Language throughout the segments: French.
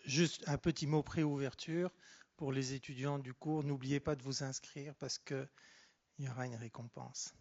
Juste un petit mot préouverture pour les étudiants du cours. N'oubliez pas de vous inscrire parce qu'il y aura une récompense.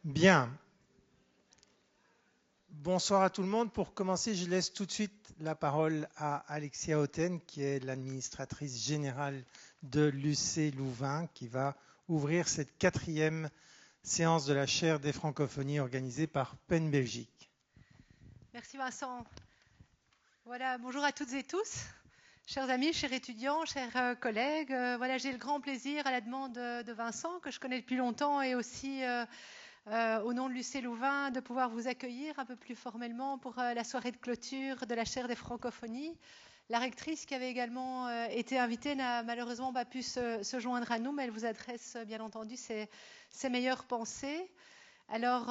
Bien. Bonsoir à tout le monde. Pour commencer, je laisse tout de suite la parole à Alexia Hoten, qui est l'administratrice générale de l'UC Louvain, qui va ouvrir cette 4e séance de la chaire des francophonies organisée par PEN Belgique. Merci Vincent. Voilà, bonjour à toutes et tous, chers amis, chers étudiants, chers collègues. Voilà, j'ai le grand plaisir, à la demande de Vincent, que je connais depuis longtemps, et aussi au nom de l'UC Louvain, de pouvoir vous accueillir un peu plus formellement pour la soirée de clôture de la chaire des francophonies. La rectrice, qui avait également été invitée, n'a malheureusement pas pu se joindre à nous, mais elle vous adresse bien entendu ses meilleures pensées. Alors,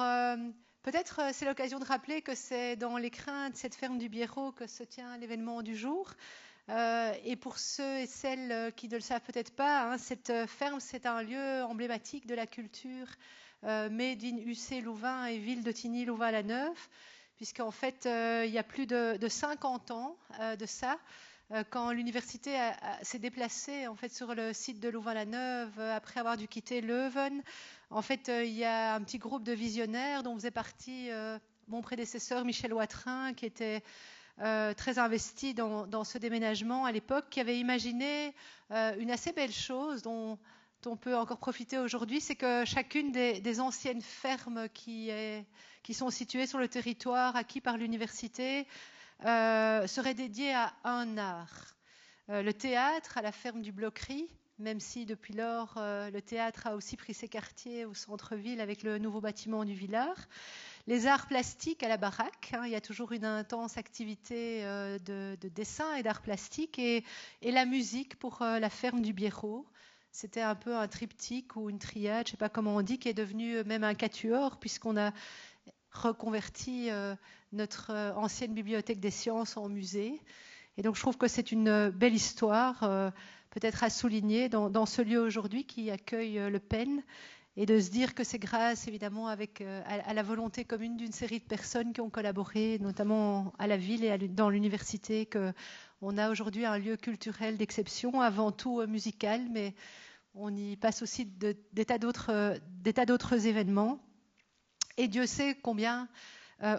peut-être c'est l'occasion de rappeler que c'est dans les crins de cette ferme du Biérot que se tient l'événement du jour. Et pour ceux et celles qui ne le savent peut-être pas, hein, cette ferme, c'est un lieu emblématique de la culture made in UC Louvain et ville de Tigny Louvain-la-Neuve, puisqu'en fait, il y a plus de 50 ans de ça, quand l'université s'est déplacée en fait, sur le site de Louvain-la-Neuve, après avoir dû quitter Leuven. En fait, il y a un petit groupe de visionnaires dont faisait partie mon prédécesseur Michel Watrin, qui était très investi dans ce déménagement à l'époque, qui avait imaginé une assez belle chose dont on peut encore profiter aujourd'hui, c'est que chacune des anciennes fermes qui sont situées sur le territoire acquis par l'université serait dédiée à un art. Le théâtre à la ferme du Bloquerie, même si depuis lors le théâtre a aussi pris ses quartiers au centre-ville avec le nouveau bâtiment du Villard. Les arts plastiques à la baraque, hein, il y a toujours une intense activité de dessin et d'art plastique, et la musique pour la ferme du Biérot. C'était un peu un triptyque ou une triade, je ne sais pas comment on dit, qui est devenu même un quatuor, puisqu'on a reconverti notre ancienne bibliothèque des sciences en musée. Et donc je trouve que c'est une belle histoire, peut-être à souligner dans ce lieu aujourd'hui qui accueille le PEN, et de se dire que c'est grâce évidemment à la volonté commune d'une série de personnes qui ont collaboré, notamment à la ville et dans l'université, qu'on On a aujourd'hui un lieu culturel d'exception, avant tout musical, mais on y passe aussi des tas d'autres événements. Et Dieu sait combien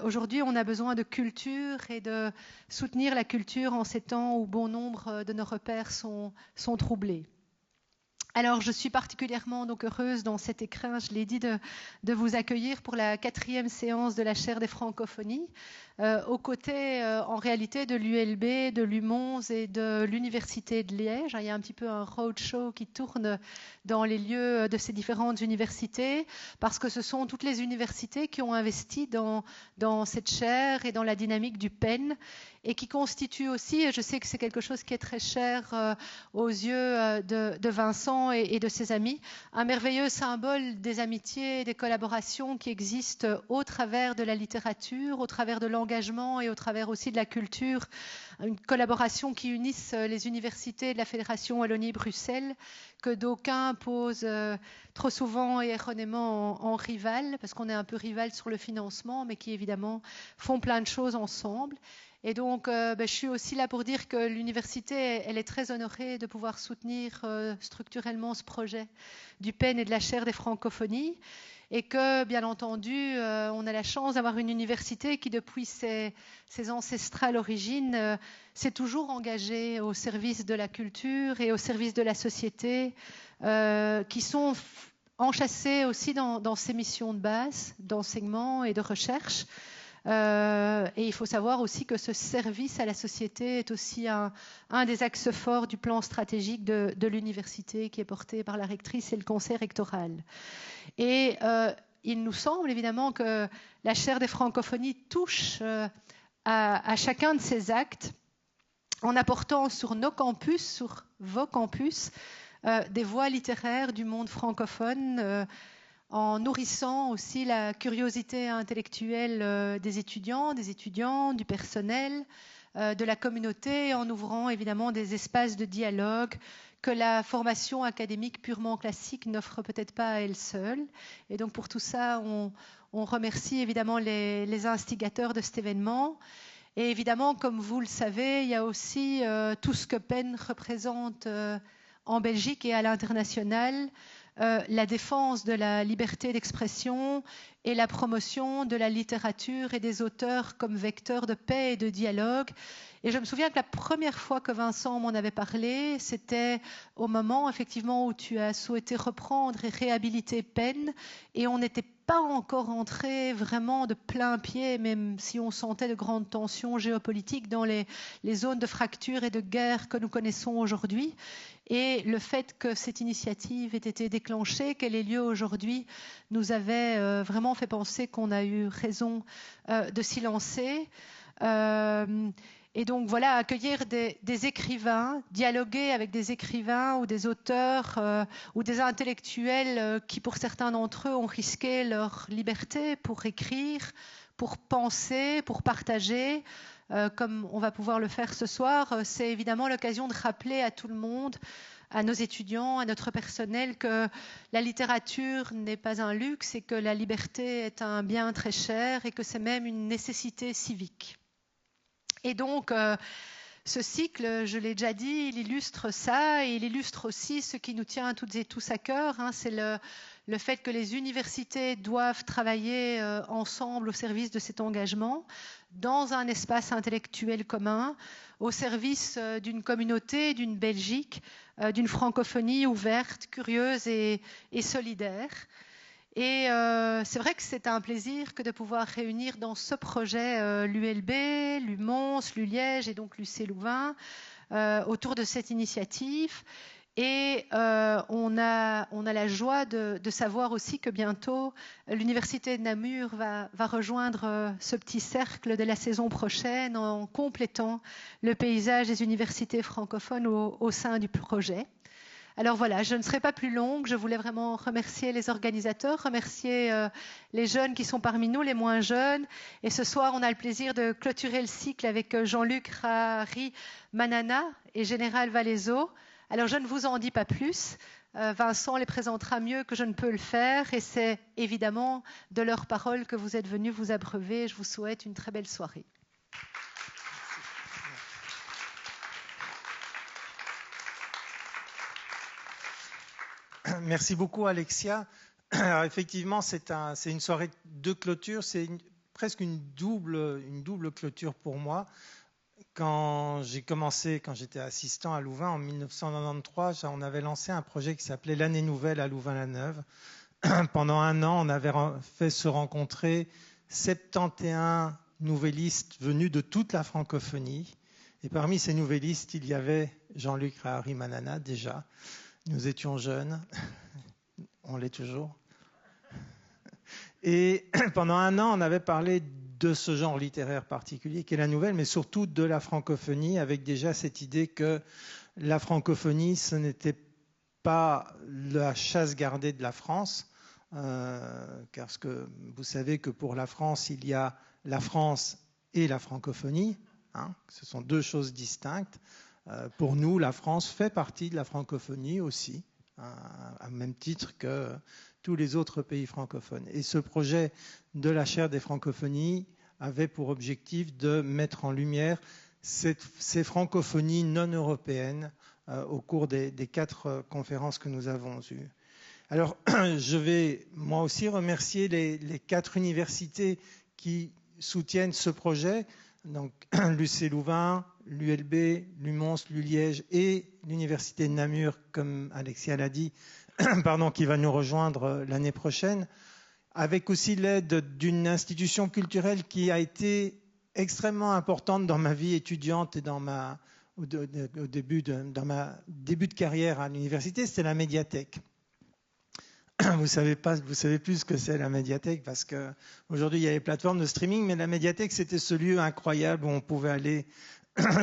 aujourd'hui on a besoin de culture et de soutenir la culture en ces temps où bon nombre de nos repères sont troublés. Alors, je suis particulièrement donc heureuse dans cet écrin, je l'ai dit, de vous accueillir pour la 4e séance de la chaire des francophonies, aux côtés, en réalité, de l'ULB, de l'UMONS et de l'Université de Liège. Il y a un petit peu un roadshow qui tourne dans les lieux de ces différentes universités, parce que ce sont toutes les universités qui ont investi dans cette chaire et dans la dynamique du PEN, et qui constitue aussi, et je sais que c'est quelque chose qui est très cher aux yeux de Vincent et de ses amis, un merveilleux symbole des amitiés, des collaborations qui existent au travers de la littérature, au travers de l'engagement et au travers aussi de la culture, une collaboration qui unisse les universités de la Fédération Wallonie-Bruxelles, que d'aucuns posent trop souvent et erronément en rival, parce qu'on est un peu rival sur le financement, mais qui évidemment font plein de choses ensemble. Et donc, je suis aussi là pour dire que l'université, elle est très honorée de pouvoir soutenir structurellement ce projet du PEN et de la chaire des francophonies, et que, bien entendu, on a la chance d'avoir une université qui, depuis ses ancestrales origines, s'est toujours engagée au service de la culture et au service de la société, qui sont enchâssées aussi dans ses missions de base, d'enseignement et de recherche. Et il faut savoir aussi que ce service à la société est aussi un des axes forts du plan stratégique de l'université qui est porté par la rectrice et le conseil rectoral. Et il nous semble évidemment que la chaire des francophonies touche à chacun de ces actes en apportant sur nos campus, sur vos campus, des voix littéraires du monde francophone, en nourrissant aussi la curiosité intellectuelle des étudiants, du personnel, de la communauté, en ouvrant évidemment des espaces de dialogue que la formation académique purement classique n'offre peut-être pas à elle seule. Et donc pour tout ça, on remercie évidemment les instigateurs de cet événement. Et évidemment, comme vous le savez, il y a aussi tout ce que PEN représente en Belgique et à l'international, la défense de la liberté d'expression et la promotion de la littérature et des auteurs comme vecteurs de paix et de dialogue. Et je me souviens que la première fois que Vincent m'en avait parlé, c'était au moment effectivement où tu as souhaité reprendre et réhabiliter PEN, et on n'était pas encore entré vraiment de plein pied, même si on sentait de grandes tensions géopolitiques dans les zones de fracture et de guerre que nous connaissons aujourd'hui. Et le fait que cette initiative ait été déclenchée, qu'elle ait lieu aujourd'hui, nous avait vraiment fait penser qu'on a eu raison de s'y lancer. Et donc voilà, accueillir des écrivains, dialoguer avec des écrivains ou des auteurs ou des intellectuels qui, pour certains d'entre eux, ont risqué leur liberté pour écrire, pour penser, pour partager, comme on va pouvoir le faire ce soir, c'est évidemment l'occasion de rappeler à tout le monde, à nos étudiants, à notre personnel, que la littérature n'est pas un luxe et que la liberté est un bien très cher et que c'est même une nécessité civique. Et donc, ce cycle, je l'ai déjà dit, il illustre ça et il illustre aussi ce qui nous tient toutes et tous à cœur. C'est le fait que les universités doivent travailler ensemble au service de cet engagement, dans un espace intellectuel commun, au service d'une communauté, d'une Belgique, d'une francophonie ouverte, curieuse et solidaire. Et c'est vrai que c'est un plaisir que de pouvoir réunir dans ce projet l'ULB, l'UMONS, l'ULiège et donc l'UC Louvain autour de cette initiative. Et on a la joie de savoir aussi que bientôt l'Université de Namur va rejoindre ce petit cercle de la saison prochaine en complétant le paysage des universités francophones au sein du projet. Alors voilà, je ne serai pas plus longue, je voulais vraiment remercier les organisateurs, remercier les jeunes qui sont parmi nous, les moins jeunes. Et ce soir, on a le plaisir de clôturer le cycle avec Jean-Luc Rahari Manana et Général Valaiso. Alors je ne vous en dis pas plus, Vincent les présentera mieux que je ne peux le faire et c'est évidemment de leurs paroles que vous êtes venus vous abreuver. Je vous souhaite une très belle soirée. Merci beaucoup, Alexia. Alors, effectivement, c'est une soirée de clôture. C'est presque une double clôture pour moi. Quand j'étais assistant à Louvain en 1993, on avait lancé un projet qui s'appelait l'Année Nouvelle à Louvain-la-Neuve. Pendant un an, on avait fait se rencontrer 71 nouvellistes venus de toute la francophonie. Et parmi ces nouvellistes, il y avait Jean-Luc Rahari-Manana déjà. Nous étions jeunes, on l'est toujours. Et pendant un an, on avait parlé de ce genre littéraire particulier qui est la nouvelle, mais surtout de la francophonie, avec déjà cette idée que la francophonie, ce n'était pas la chasse gardée de la France, car vous savez que pour la France, il y a la France et la francophonie, hein, ce sont deux choses distinctes. Pour nous, la France fait partie de la francophonie aussi, à même titre que tous les autres pays francophones. Et ce projet de la chaire des francophonies avait pour objectif de mettre en lumière ces francophonies non européennes au cours des 4 conférences que nous avons eues. Alors, je vais moi aussi remercier les 4 universités qui soutiennent ce projet, donc l'UC Louvain, l'ULB, l'UMONS, l'ULiège et l'Université de Namur, comme Alexia l'a dit, qui va nous rejoindre l'année prochaine, avec aussi l'aide d'une institution culturelle qui a été extrêmement importante dans ma vie étudiante et dans ma début de carrière à l'université, c'était la médiathèque. Vous savez plus ce que c'est la médiathèque parce qu'aujourd'hui il y a les plateformes de streaming, mais la médiathèque c'était ce lieu incroyable où on pouvait aller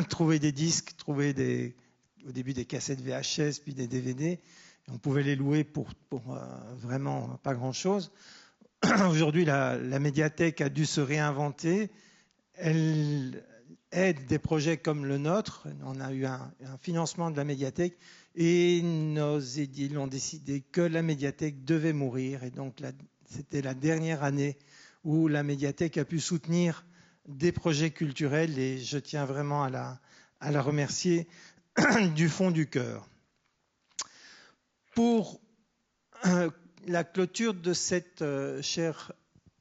trouver des disques, au début des cassettes VHS, puis des DVD. On pouvait les louer pour vraiment pas grand-chose. Aujourd'hui, la médiathèque a dû se réinventer. Elle aide des projets comme le nôtre. On a eu un financement de la médiathèque et nos édiles ont décidé que la médiathèque devait mourir. Et donc, c'était la dernière année où la médiathèque a pu soutenir des projets culturels et je tiens vraiment à la remercier du fond du cœur. Pour la clôture de cette chaire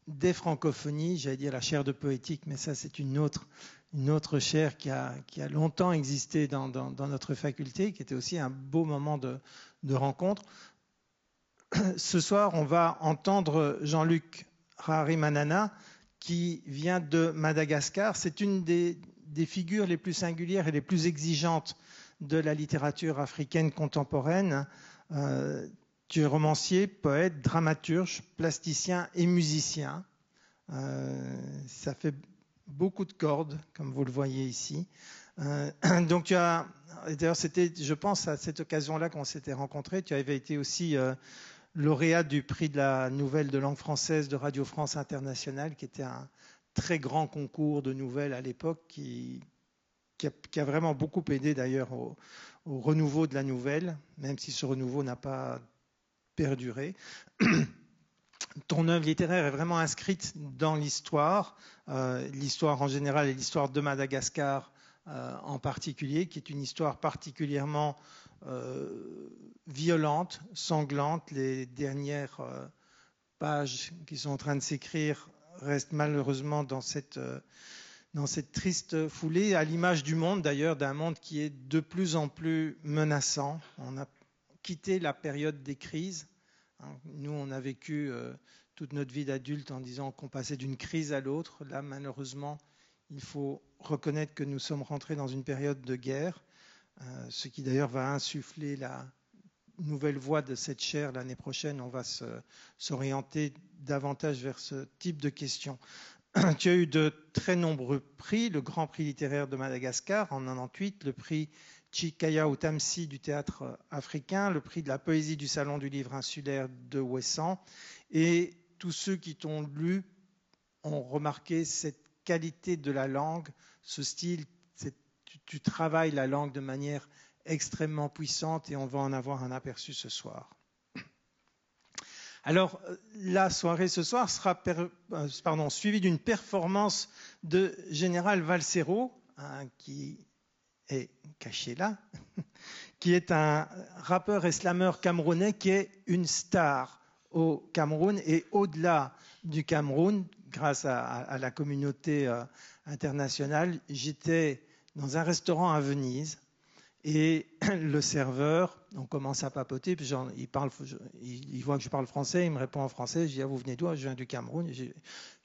des francophonies, j'allais dire la chaire de poétique, mais ça c'est une autre chaire qui a longtemps existé dans notre faculté, qui était aussi un beau moment de rencontre. Ce soir, on va entendre Jean-Luc Rahari-Manana, qui vient de Madagascar. C'est une des figures les plus singulières et les plus exigeantes de la littérature africaine contemporaine. Tu es romancier, poète, dramaturge, plasticien et musicien. Ça fait beaucoup de cordes, comme vous le voyez ici. Donc d'ailleurs c'était, je pense, à cette occasion-là qu'on s'était rencontrés. Tu avais été aussi lauréat du prix de la nouvelle de langue française de Radio France Internationale, qui était un très grand concours de nouvelles à l'époque, qui a vraiment beaucoup aidé d'ailleurs au renouveau de la nouvelle, même si ce renouveau n'a pas perduré. Ton œuvre littéraire est vraiment inscrite dans l'histoire en général et l'histoire de Madagascar en particulier, qui est une histoire particulièrement violente, sanglante. Les dernières pages qui sont en train de s'écrire restent malheureusement dans cette triste foulée, à l'image du monde d'ailleurs, d'un monde qui est de plus en plus menaçant. On a quitté la période des crises. Nous, on a vécu toute notre vie d'adulte en disant qu'on passait d'une crise à l'autre. Là, malheureusement, il faut reconnaître que nous sommes rentrés dans une période de guerre, ce qui d'ailleurs va insuffler la nouvelle voie de cette chaire l'année prochaine. On va s'orienter davantage vers ce type de questions. Tu as eu de très nombreux prix, le Grand Prix littéraire de Madagascar en 1998, le prix Chikaya Utamsi du théâtre africain, le prix de la poésie du Salon du livre insulaire de Ouessant. Et tous ceux qui t'ont lu ont remarqué cette qualité de la langue, ce style. Tu travailles la langue de manière extrêmement puissante et on va en avoir un aperçu ce soir. Alors, la soirée ce soir sera suivie d'une performance de Général Valsero, qui est caché là, qui est un rappeur et slameur camerounais qui est une star au Cameroun et au-delà du Cameroun, grâce à la communauté internationale. J'étais dans un restaurant à Venise et le serveur, on commence à papoter, puis il voit que je parle français, il me répond en français, je dis, ah, vous venez d'où? Je viens du Cameroun. Je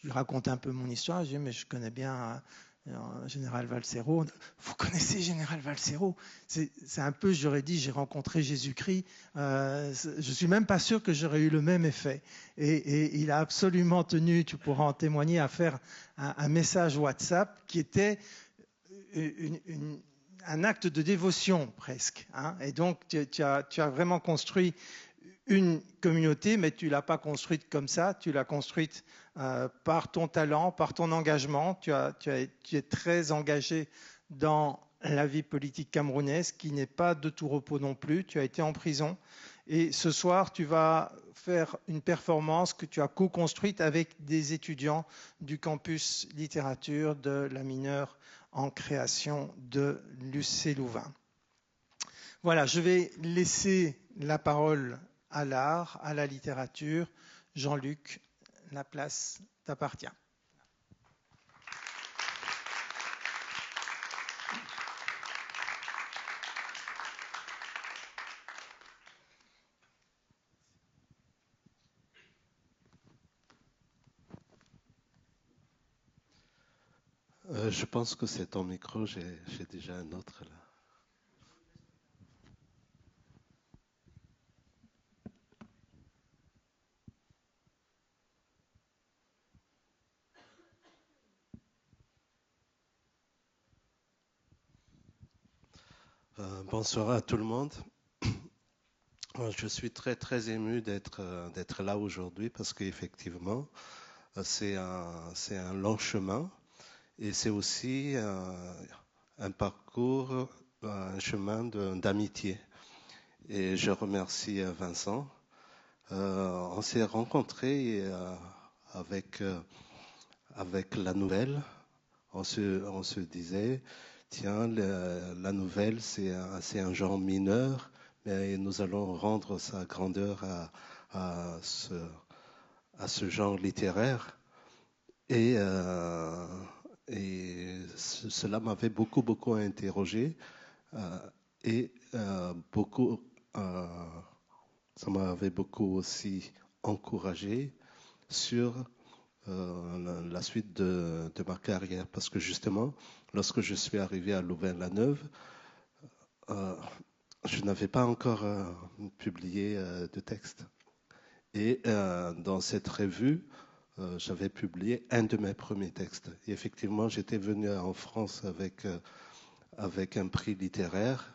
lui raconte un peu mon histoire, je dis, mais je connais bien Général Valsero. Vous connaissez Général Valsero? C'est un peu, j'aurais dit, j'ai rencontré Jésus-Christ. Je suis même pas sûr que j'aurais eu le même effet. Et il a absolument tenu, tu pourras en témoigner, à faire un message WhatsApp qui était un acte de dévotion presque. Hein. Et donc, tu as vraiment construit une communauté, mais tu ne l'as pas construite comme ça, tu l'as construite par ton talent, par ton engagement. Tu es très engagé dans la vie politique camerounaise, qui n'est pas de tout repos non plus. Tu as été en prison. Et ce soir, tu vas faire une performance que tu as co-construite avec des étudiants du campus littérature de la mineure en création de l'UC Louvain. Voilà, je vais laisser la parole à l'art, à la littérature. Jean-Luc, la place t'appartient. Je pense que c'est ton micro, j'ai déjà un autre là. Bonsoir à tout le monde. Je suis très très ému d'être là aujourd'hui parce qu'effectivement c'est un long chemin et c'est aussi un parcours, un chemin d'amitié. Et je remercie Vincent. On s'est rencontrés avec la nouvelle. On se disait, tiens, la nouvelle, c'est un genre mineur, mais nous allons rendre sa grandeur à ce genre littéraire. Et cela m'avait beaucoup, beaucoup interrogé et ça m'avait beaucoup aussi encouragé sur la suite de ma carrière. Parce que justement, lorsque je suis arrivé à Louvain-la-Neuve, je n'avais pas encore publié de texte. Et dans cette revue, j'avais publié un de mes premiers textes. Et effectivement, j'étais venu en France avec un prix littéraire,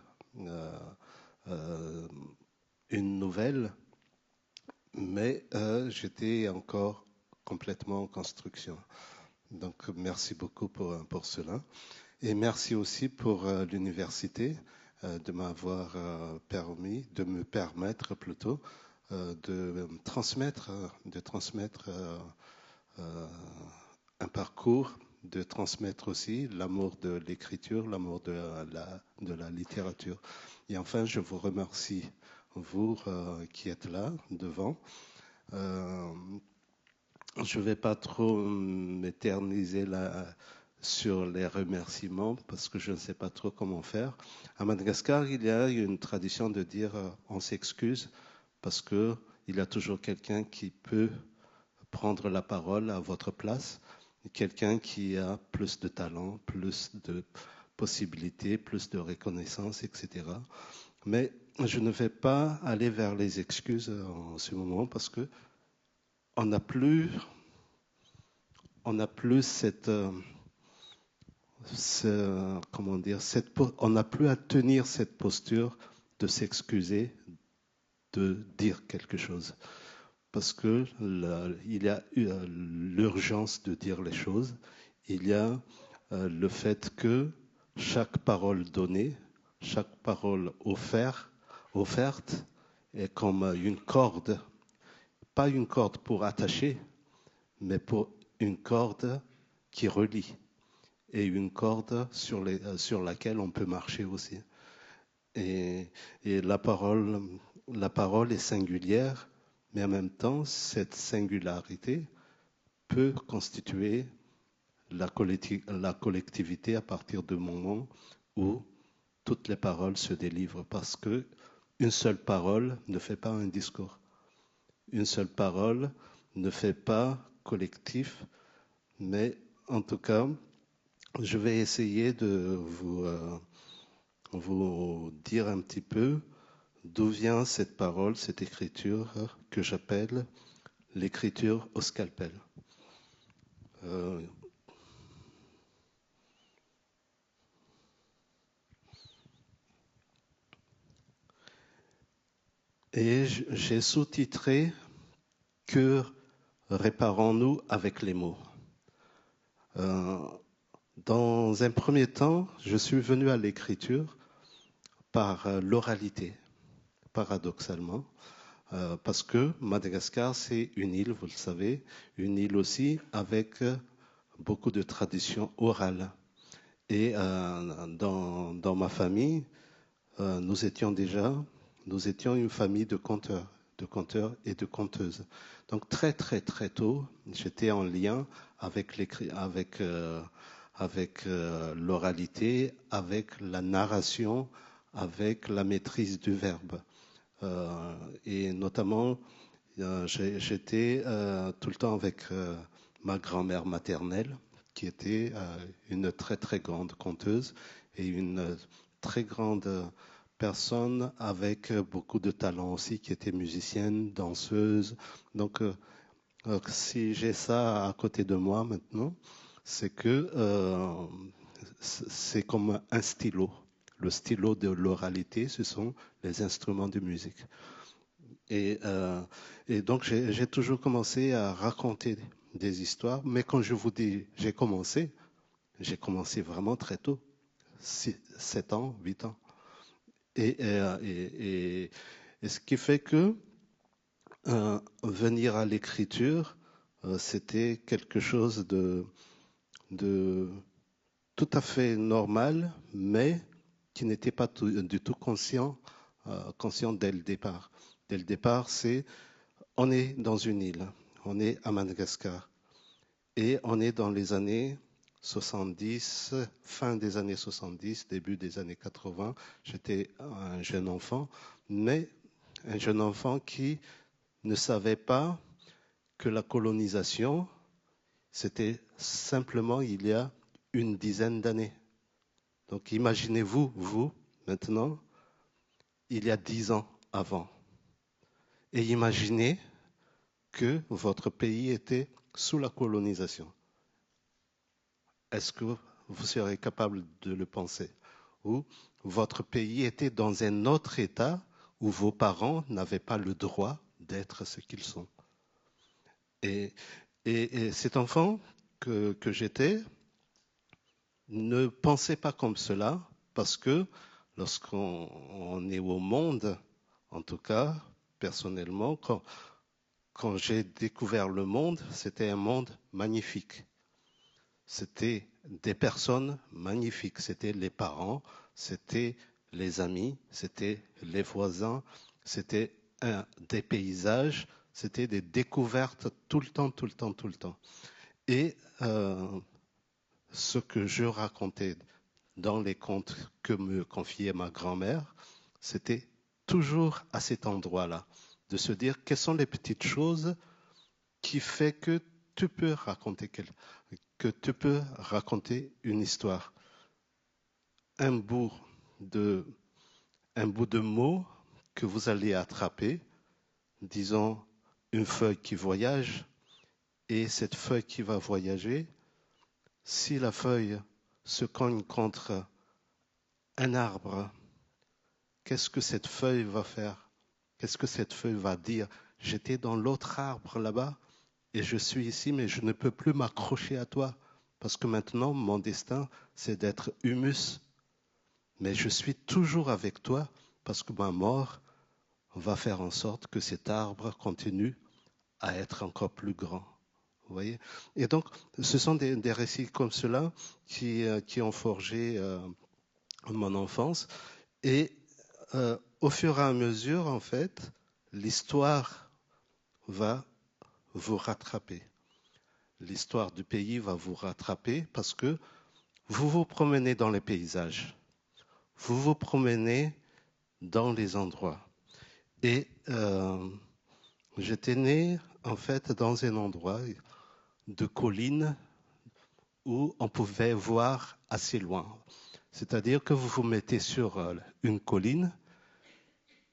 une nouvelle, mais j'étais encore complètement en construction. Donc, merci beaucoup pour cela. Et merci aussi pour l'université de m'avoir de me permettre plutôt de transmettre un parcours, de transmettre aussi l'amour de l'écriture, l'amour de la littérature. Et enfin, je vous remercie, vous qui êtes là, devant. Je ne vais pas trop m'éterniser là sur les remerciements parce que je ne sais pas trop comment faire. À Madagascar, il y a une tradition de dire on s'excuse parce qu'il y a toujours quelqu'un qui peut prendre la parole à votre place, quelqu'un qui a plus de talent, plus de possibilités, plus de reconnaissance, etc. Mais je ne vais pas aller vers les excuses en ce moment parce que on n'a plus cette on n'a plus à tenir cette posture de s'excuser, de dire quelque chose. Parce que il y a l'urgence de dire les choses, il y a le fait que chaque parole donnée, chaque parole offerte est comme une corde, pas une corde pour attacher, mais pour une corde qui relie et une corde sur laquelle on peut marcher aussi. Et la parole est singulière, mais en même temps, cette singularité peut constituer la collectivité à partir du moment où toutes les paroles se délivrent, parce que une seule parole ne fait pas un discours. Une seule parole ne fait pas collectif, mais en tout cas, je vais essayer de vous dire un petit peu d'où vient cette parole, cette écriture que j'appelle l'écriture au scalpel. Et j'ai sous-titré « Que réparons-nous avec les mots ?» Dans un premier temps, je suis venu à l'écriture par l'oralité, paradoxalement, parce que Madagascar, c'est une île, vous le savez, une île aussi avec beaucoup de traditions orales. Et dans ma famille, nous étions une famille de conteurs et de conteuses. Donc très très très tôt, j'étais en lien avec l'oralité, avec la narration, avec la maîtrise du verbe. Et notamment, j'étais tout le temps avec ma grand-mère maternelle, qui était une très très grande conteuse et une très grande personne avec beaucoup de talent aussi, qui était musicienne, danseuse. Donc, si j'ai ça à côté de moi maintenant, c'est que c'est comme un stylo. Le stylo de l'oralité, ce sont les instruments de musique. Et donc, j'ai toujours commencé à raconter des histoires, mais quand je vous dis j'ai commencé vraiment très tôt, 7 ans, 8 ans. Et ce qui fait que venir à l'écriture, c'était quelque chose de tout à fait normal, mais qui n'était pas du tout conscient dès le départ. Dès le départ, on est dans une île, on est à Madagascar, et on est dans les années 70, fin des années 70, début des années 80. J'étais un jeune enfant, mais un jeune enfant qui ne savait pas que la colonisation, c'était simplement il y a une dizaine d'années. Donc imaginez-vous, vous, maintenant, il y a 10 ans avant. Et imaginez que votre pays était sous la colonisation. Est-ce que vous serez capable de le penser? Ou votre pays était dans un autre état où vos parents n'avaient pas le droit d'être ce qu'ils sont. Et cet enfant que j'étais ne pensait pas comme cela, parce que lorsqu'on est au monde, en tout cas, personnellement, quand j'ai découvert le monde, c'était un monde magnifique. C'était des personnes magnifiques, c'était les parents, c'était les amis, c'était les voisins, c'était des paysages, c'était des découvertes tout le temps, tout le temps, tout le temps. Et ce que je racontais dans les contes que me confiait ma grand-mère, c'était toujours à cet endroit-là, de se dire quelles sont les petites choses qui font que tu peux raconter une histoire. Un bout de mots que vous allez attraper, disons une feuille qui voyage, et cette feuille qui va voyager, si la feuille se cogne contre un arbre, qu'est-ce que cette feuille va faire? Qu'est-ce que cette feuille va dire? J'étais dans l'autre arbre là-bas et je suis ici, mais je ne peux plus m'accrocher à toi parce que maintenant, mon destin, c'est d'être humus. Mais je suis toujours avec toi parce que ma mort va faire en sorte que cet arbre continue à être encore plus grand. Vous voyez? Et donc, ce sont des récits comme cela qui ont forgé mon enfance. Et au fur et à mesure, en fait, l'histoire va vous rattraper. L'histoire du pays va vous rattraper parce que vous vous promenez dans les paysages, vous vous promenez dans les endroits. Et j'étais né, en fait, dans un endroit de collines où on pouvait voir assez loin. C'est-à-dire que vous vous mettez sur une colline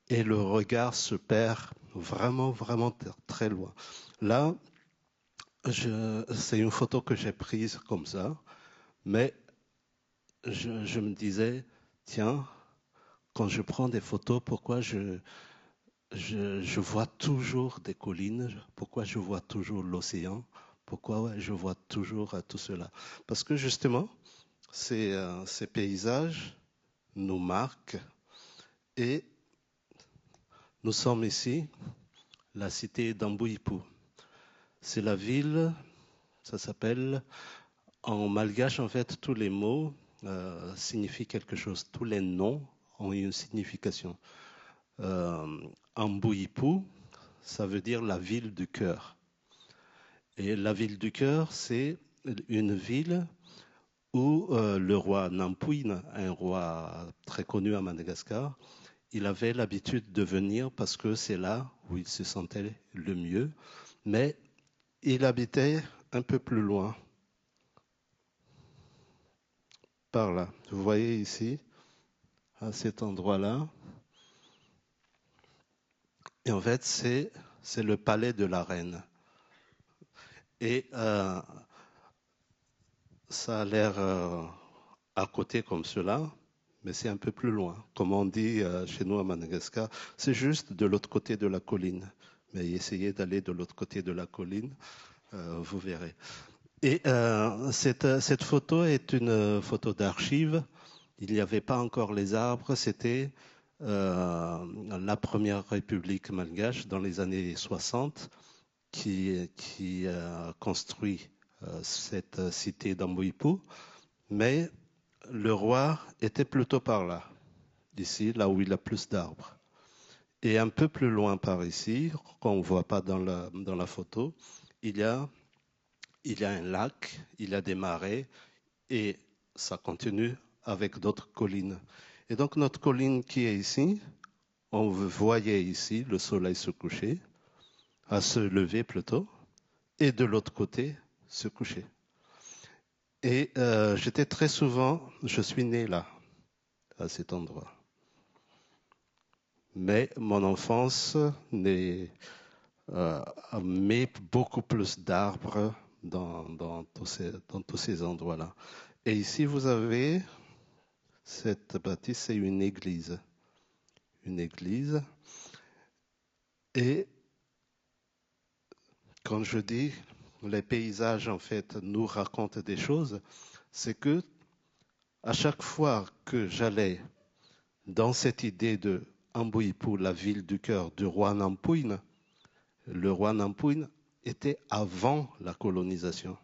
et le regard se perd vraiment, vraiment très loin. Là, c'est une photo que j'ai prise comme ça, mais je me disais, tiens, quand je prends des photos, pourquoi je vois toujours des collines, pourquoi je vois toujours l'océan, pourquoi je vois toujours tout cela. Parce que justement, ces paysages nous marquent et nous sommes ici, la cité d'Ambouipou. C'est la ville, ça s'appelle, en malgache en fait, tous les mots signifient quelque chose, tous les noms ont une signification. Ambouipou, ça veut dire la ville du cœur. Et la ville du cœur, c'est une ville où le roi Nampuin, un roi très connu à Madagascar, il avait l'habitude de venir parce que c'est là où il se sentait le mieux, mais il habitait un peu plus loin, par là. Vous voyez ici, à cet endroit-là. Et en fait, c'est le palais de la reine. Et ça a l'air à côté comme cela, mais c'est un peu plus loin. Comme on dit chez nous à Madagascar, c'est juste de l'autre côté de la colline. Mais essayez d'aller de l'autre côté de la colline, vous verrez. Et cette photo est une photo d'archive. Il n'y avait pas encore les arbres, c'était la première république malgache dans les années 60 qui a construit cette cité d'Ambouipou. Mais le roi était plutôt par là, ici, là où il y a plus d'arbres. Et un peu plus loin par ici, qu'on ne voit pas dans la photo, il y a un lac, il y a des marais, et ça continue avec d'autres collines. Et donc notre colline qui est ici, on voyait ici le soleil se coucher, à se lever plutôt, et de l'autre côté, se coucher. Et j'étais très souvent, je suis né là, à cet endroit. Mais mon enfance met beaucoup plus d'arbres dans tous ces endroits-là. Et ici, vous avez cette bâtisse, c'est une église. Une église. Et quand je dis les paysages, en fait, nous racontent des choses, c'est que à chaque fois que j'allais dans cette idée de Ambouipou, la ville du cœur du roi Nampuin, le roi Nampuin était avant la colonisation.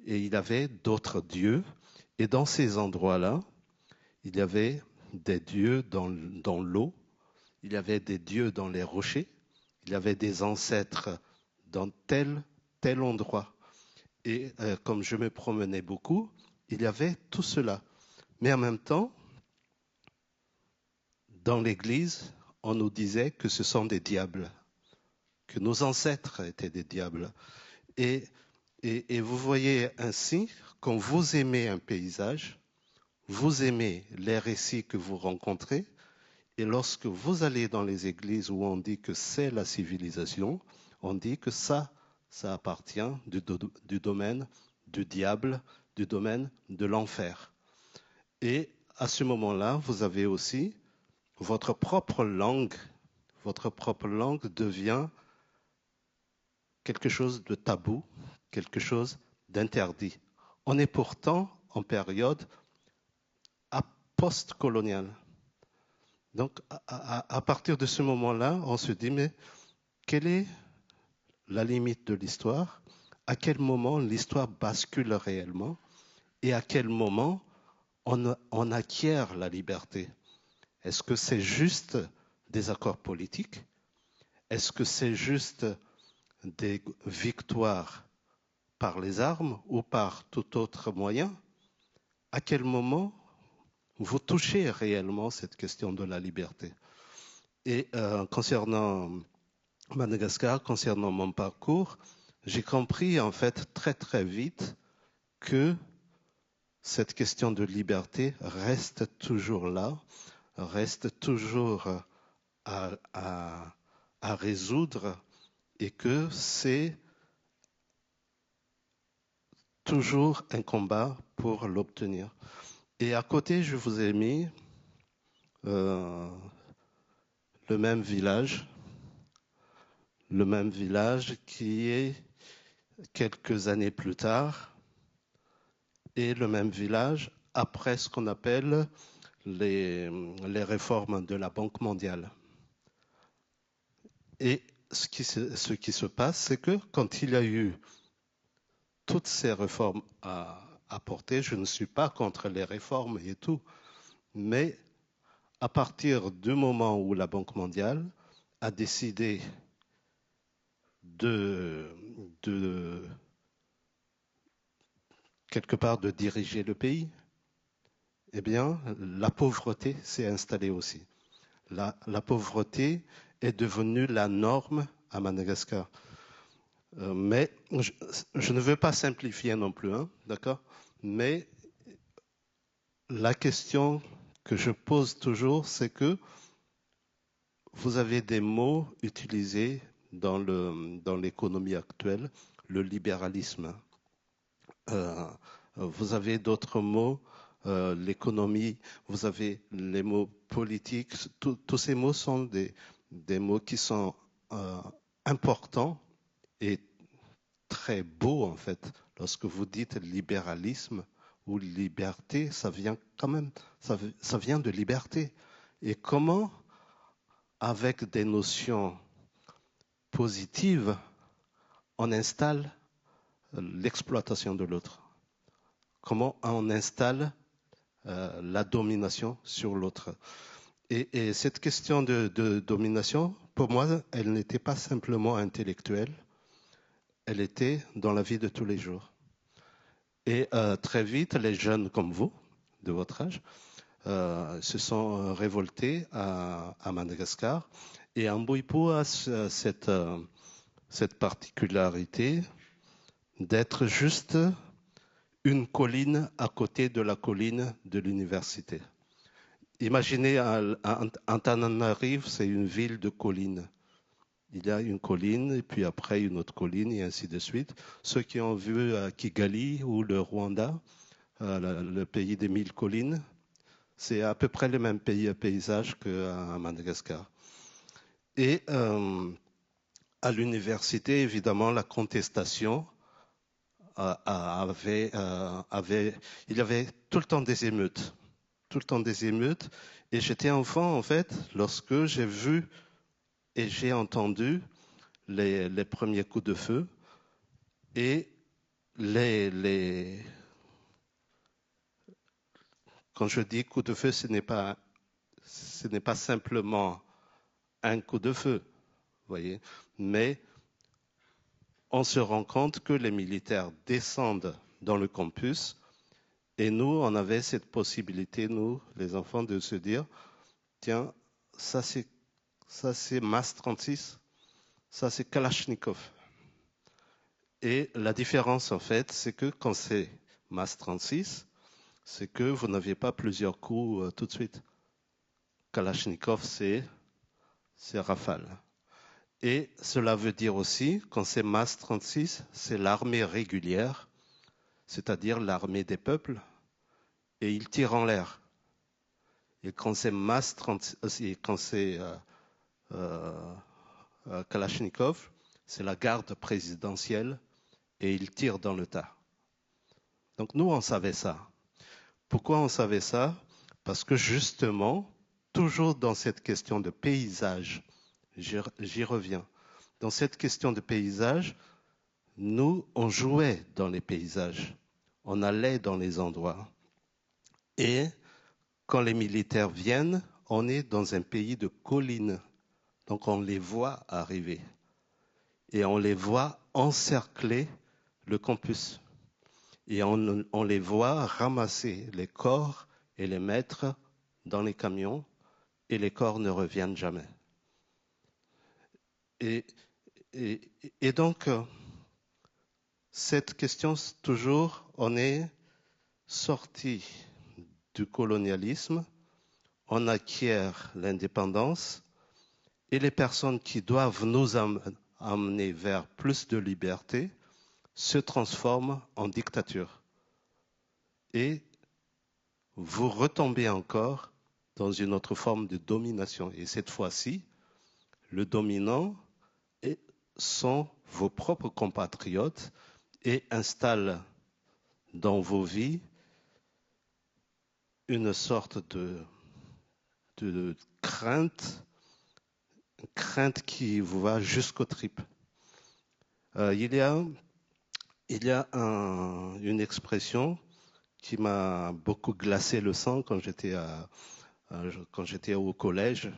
Et il avait d'autres dieux. Et dans ces endroits-là, il y avait des dieux dans l'eau, il y avait des dieux dans les rochers, il y avait des ancêtres dans tel endroit. Et comme je me promenais beaucoup, il y avait tout cela. Mais en même temps, dans l'Église, on nous disait que ce sont des diables, que nos ancêtres étaient des diables. Et vous voyez ainsi, quand vous aimez un paysage, vous aimez les récits que vous rencontrez, et lorsque vous allez dans les églises où on dit que c'est la civilisation, on dit que ça appartient du domaine du diable, du domaine de l'enfer. Et à ce moment-là, vous avez aussi votre propre langue devient quelque chose de tabou, quelque chose d'interdit. On est pourtant en période post-coloniale. Donc, à partir de ce moment-là, on se dit, mais quelle est la limite de l'histoire? À quel moment l'histoire bascule réellement? Et à quel moment on acquiert la liberté? Est-ce que c'est juste des accords politiques? Est-ce que c'est juste des victoires par les armes ou par tout autre moyen? À quel moment vous touchez réellement cette question de la liberté? Et concernant Madagascar, concernant mon parcours, j'ai compris en fait très très vite que cette question de liberté reste toujours là, reste toujours à résoudre et que c'est toujours un combat pour l'obtenir. Et à côté, je vous ai mis le même village qui est quelques années plus tard, et le même village après ce qu'on appelle les réformes de la Banque mondiale. Et ce qui se passe, c'est que quand il y a eu toutes ces réformes à apporter, je ne suis pas contre les réformes et tout, mais à partir du moment où la Banque mondiale a décidé de quelque part de diriger le pays, eh bien, la pauvreté s'est installée aussi. La pauvreté est devenue la norme à Madagascar. Mais je ne veux pas simplifier non plus, hein, d'accord? Mais la question que je pose toujours, c'est que vous avez des mots utilisés dans l'économie actuelle, le libéralisme. Vous avez d'autres mots, l'économie, vous avez les mots politiques. Tous ces mots sont des mots qui sont importants et très beaux en fait. Lorsque vous dites libéralisme ou liberté, ça vient quand même, ça vient de liberté. Et comment, avec des notions positives, on installe l'exploitation de l'autre? Comment on installe la domination sur l'autre? Et cette question de domination, pour moi, elle n'était pas simplement intellectuelle, elle était dans la vie de tous les jours. Et très vite, les jeunes comme vous, de votre âge, se sont révoltés à Madagascar. Et Amboipou a cette particularité d'être juste une colline à côté de la colline de l'université. Imaginez Antananarivo, c'est une ville de collines. Il y a une colline, et puis après une autre colline, et ainsi de suite. Ceux qui ont vu Kigali ou le Rwanda, le pays des 1000 collines, c'est à peu près le même paysage qu'à Madagascar. Et à l'université, évidemment, la contestation il y avait tout le temps des émeutes. Tout le temps des émeutes. Et j'étais enfant, en fait, lorsque j'ai vu et j'ai entendu les premiers coups de feu et quand je dis coup de feu, ce n'est pas simplement un coup de feu, vous voyez, mais on se rend compte que les militaires descendent dans le campus et nous, on avait cette possibilité, nous, les enfants, de se dire, tiens, ça c'est MAS 36, ça c'est Kalachnikov. Et la différence, en fait, c'est que quand c'est MAS 36, c'est que vous n'aviez pas plusieurs coups tout de suite. Kalachnikov, c'est Rafale. Et cela veut dire aussi, quand c'est MAS 36, c'est l'armée régulière, c'est-à-dire l'armée des peuples, et ils tirent en l'air. Et quand c'est MAS 36, quand c'est Kalachnikov, c'est la garde présidentielle, et ils tirent dans le tas. Donc nous, on savait ça. Pourquoi on savait ça? Parce que justement, toujours dans cette question de paysage, j'y reviens, dans cette question de paysage, nous, on jouait dans les paysages, on allait dans les endroits. Et quand les militaires viennent, on est dans un pays de collines. Donc on les voit arriver. Et on les voit encercler le campus. Et on les voit ramasser les corps et les mettre dans les camions. Et les corps ne reviennent jamais. Et donc, cette question, toujours, on est sorti du colonialisme, on acquiert l'indépendance, et les personnes qui doivent nous amener vers plus de liberté se transforment en dictature. Et vous retombez encore dans une autre forme de domination. Et cette fois-ci, le dominant sont vos propres compatriotes et installent dans vos vies une sorte de crainte qui vous va jusqu'aux tripes. Il y a une expression qui m'a beaucoup glacé le sang quand j'étais au collège,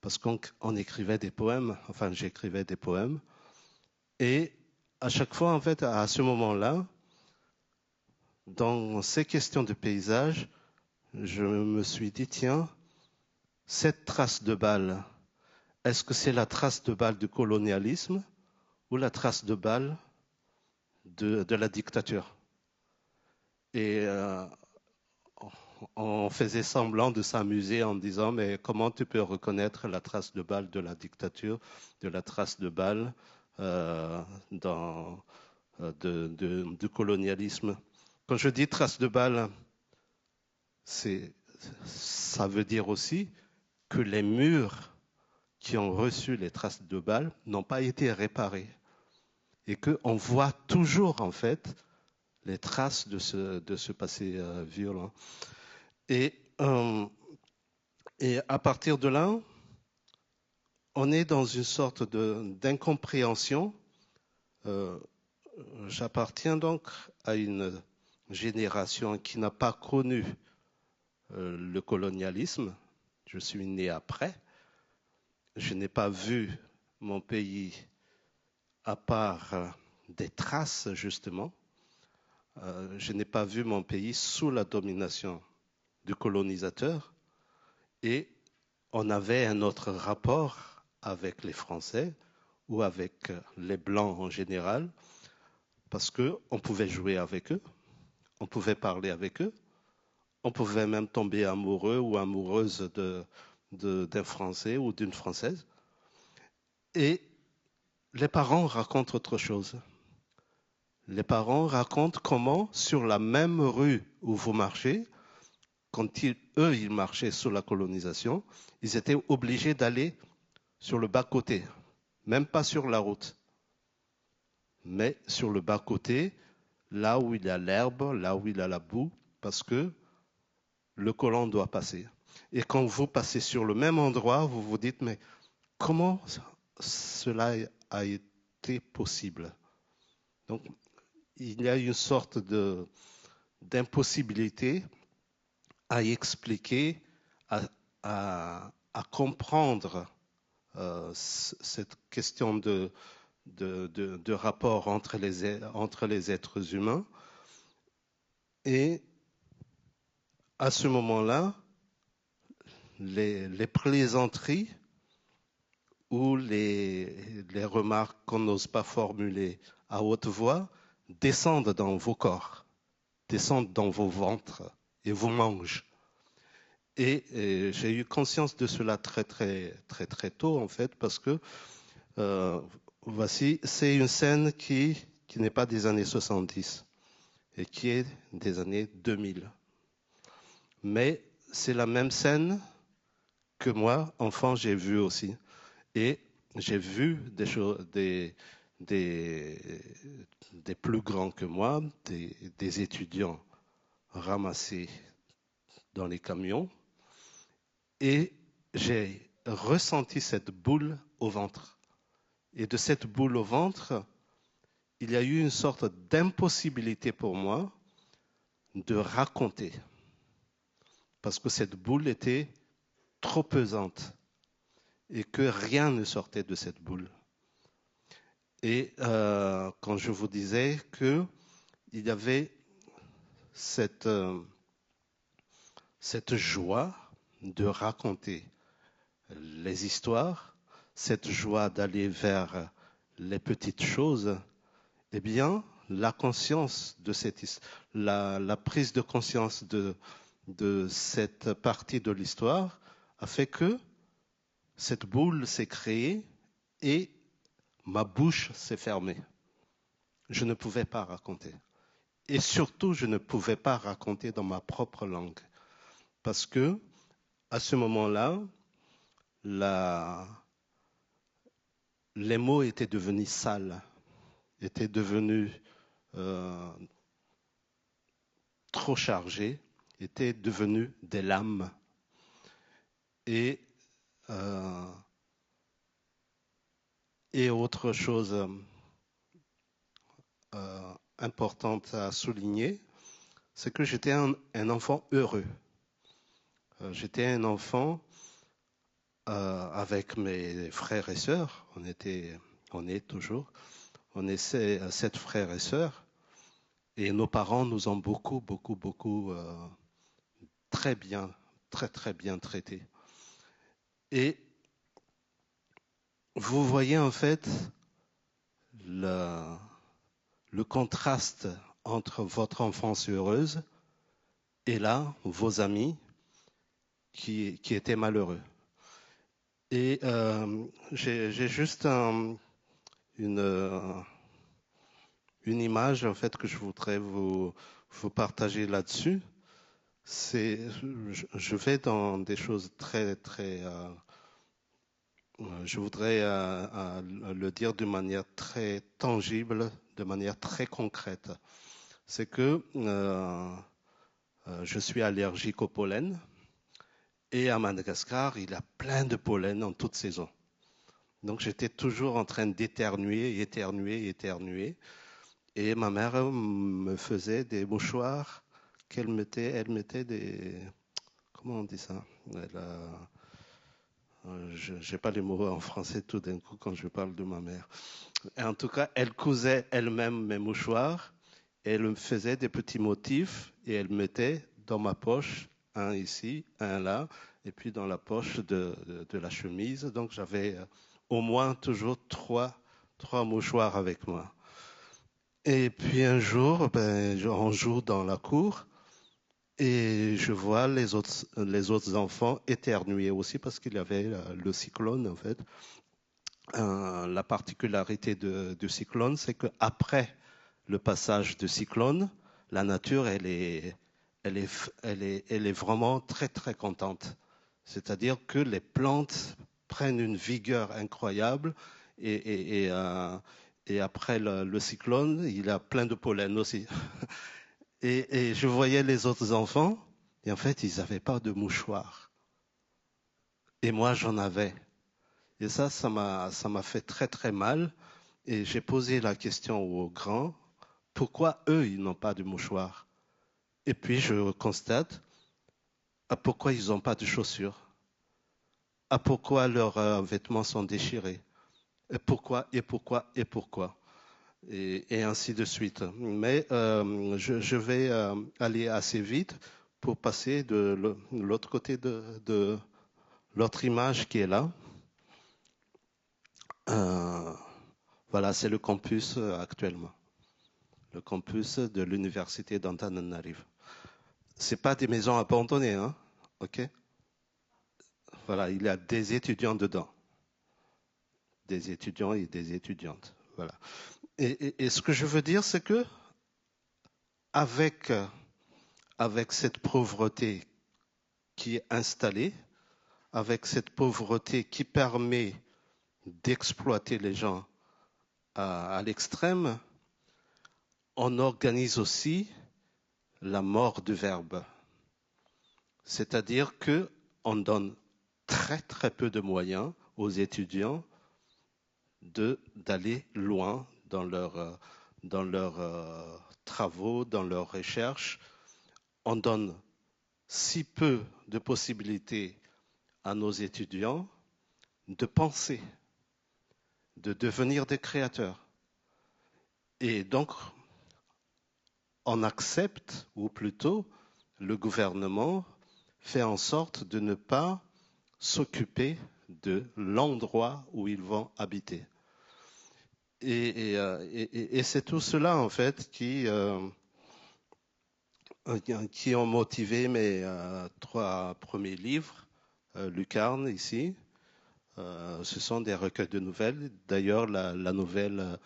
parce qu'on écrivait des poèmes, enfin j'écrivais des poèmes, et à chaque fois, en fait, à ce moment-là, dans ces questions de paysage, je me suis dit, tiens, cette trace de balle, est-ce que c'est la trace de balle du colonialisme ou la trace de balle de la dictature? Et on faisait semblant de s'amuser en disant, mais comment tu peux reconnaître la trace de balle de la dictature, de la trace de balle du colonialisme? Quand je dis trace de balle, ça veut dire aussi que les murs qui ont reçu les traces de balles n'ont pas été réparés et qu'on voit toujours en fait les traces de ce passé violent. Et à partir de là, on est dans une sorte d'incompréhension. J'appartiens donc à une génération qui n'a pas connu le colonialisme. Je suis né après. Je n'ai pas vu mon pays à part des traces, justement. Je n'ai pas vu mon pays sous la domination du colonisateur. Et on avait un autre rapport avec les Français ou avec les Blancs en général, parce qu'on pouvait jouer avec eux, on pouvait parler avec eux, on pouvait même tomber amoureux ou amoureuse d'un Français ou d'une Française. Et les parents racontent autre chose. Les parents racontent comment, sur la même rue où vous marchez, quand ils marchaient sous la colonisation, ils étaient obligés d'aller sur le bas-côté, même pas sur la route, mais sur le bas-côté, là où il y a l'herbe, là où il y a la boue, parce que le colon doit passer. Et quand vous passez sur le même endroit, vous vous dites, mais comment cela a été possible? Donc, il y a une sorte d'impossibilité à expliquer, à comprendre cette question de rapport entre les êtres humains. Et à ce moment-là, les plaisanteries ou les remarques qu'on n'ose pas formuler à haute voix descendent dans vos corps, descendent dans vos ventres et vous mangent. Et j'ai eu conscience de cela très tôt, en fait, parce que voici, c'est une scène qui n'est pas des années 70 et qui est des années 2000. Mais c'est la même scène que moi, enfant, j'ai vue aussi. Et j'ai vu des plus grands que moi, des étudiants ramassés dans les camions. Et j'ai ressenti cette boule au ventre. Et de cette boule au ventre, il y a eu une sorte d'impossibilité pour moi de raconter. Parce que cette boule était trop pesante et que rien ne sortait de cette boule. Et quand je vous disais qu'il y avait cette joie de raconter les histoires, cette joie d'aller vers les petites choses, eh bien, la conscience de la prise de conscience de cette partie de l'histoire a fait que cette boule s'est créée et ma bouche s'est fermée. Je ne pouvais pas raconter. Et surtout, je ne pouvais pas raconter dans ma propre langue. Parce que, à ce moment-là, les mots étaient devenus sales, étaient devenus trop chargés, étaient devenus des lames. Et autre chose importante à souligner, c'est que j'étais un enfant heureux. J'étais un enfant avec mes frères et sœurs. On est 7 frères et sœurs. Et nos parents nous ont beaucoup, très bien traités. Et vous voyez en fait le contraste entre votre enfance heureuse et là, vos amis qui étaient malheureux. Et j'ai juste une image en fait que je voudrais vous partager là-dessus. Je vais dans des choses très je voudrais le dire de manière très tangible, de manière très concrète. C'est que je suis allergique au pollen et à Madagascar, il y a plein de pollen en toute saison. Donc j'étais toujours en train d'éternuer. Et ma mère me faisait des mouchoirs elle mettait des... Comment on dit ça? Je n'ai pas les mots en français tout d'un coup quand je parle de ma mère. Et en tout cas, elle cousait elle-même mes mouchoirs. Et elle me faisait des petits motifs et elle mettait dans ma poche, un ici, un là, et puis dans la poche de la chemise. Donc j'avais au moins toujours trois mouchoirs avec moi. Et puis un jour, on joue dans la cour et je vois les autres enfants éternuer aussi parce qu'il y avait le cyclone en fait. La particularité du cyclone, c'est qu'après le passage du cyclone, la nature, elle est vraiment très très contente. C'est-à-dire que les plantes prennent une vigueur incroyable et après le cyclone, il y a plein de pollen aussi. Et je voyais les autres enfants et en fait, ils n'avaient pas de mouchoir. Et moi, j'en avais. Et ça m'a fait très très mal. Et j'ai posé la question aux grands, pourquoi eux, ils n'ont pas de mouchoir? Et puis je constate, pourquoi ils n'ont pas de chaussures? Pourquoi leurs vêtements sont déchirés? Et pourquoi? Et ainsi de suite. Mais je vais aller assez vite pour passer de l'autre côté de l'autre image qui est là. Voilà, c'est le campus actuellement. Le campus de l'université d'Antananarivo. Ce n'est pas des maisons abandonnées, hein, ok? Voilà, il y a des étudiants dedans. Des étudiants et des étudiantes. Voilà. Et ce que je veux dire, c'est que avec cette pauvreté qui est installée, avec cette pauvreté qui permet d'exploiter les gens à l'extrême, on organise aussi la mort du verbe. C'est-à-dire qu'on donne très très peu de moyens aux étudiants d'aller loin dans leurs travaux, dans leurs recherches. On donne si peu de possibilités à nos étudiants de penser, de devenir des créateurs. Et donc, on accepte, ou plutôt, le gouvernement fait en sorte de ne pas s'occuper de l'endroit où ils vont habiter. Et c'est tout cela, en fait, qui ont motivé mes 3 premiers livres, Lucarne, ici. Ce sont des recueils de nouvelles. D'ailleurs, la nouvelle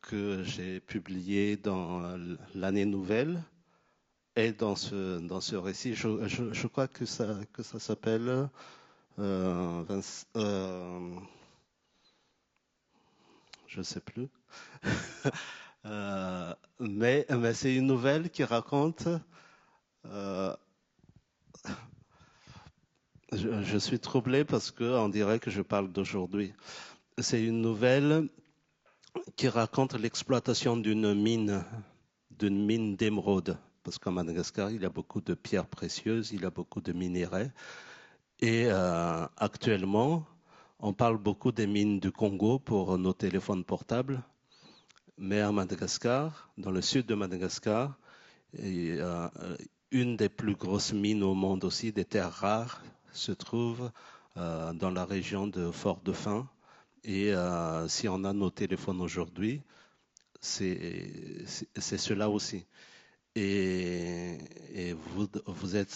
que j'ai publiée dans l'année nouvelle est dans ce récit. Je crois que ça s'appelle... je ne sais plus. Mais c'est une nouvelle qui raconte... je suis troublé parce qu'on dirait que je parle d'aujourd'hui. C'est une nouvelle qui raconte l'exploitation d'une mine d'émeraude. Parce qu'en Madagascar, il y a beaucoup de pierres précieuses, il y a beaucoup de minerais. Et actuellement, on parle beaucoup des mines du Congo pour nos téléphones portables. Mais à Madagascar, dans le sud de Madagascar, il y a une des plus grosses mines au monde aussi, des terres rares, se trouve dans la région de Fort-Dauphin. Et si on a nos téléphones aujourd'hui, c'est cela aussi. Et vous êtes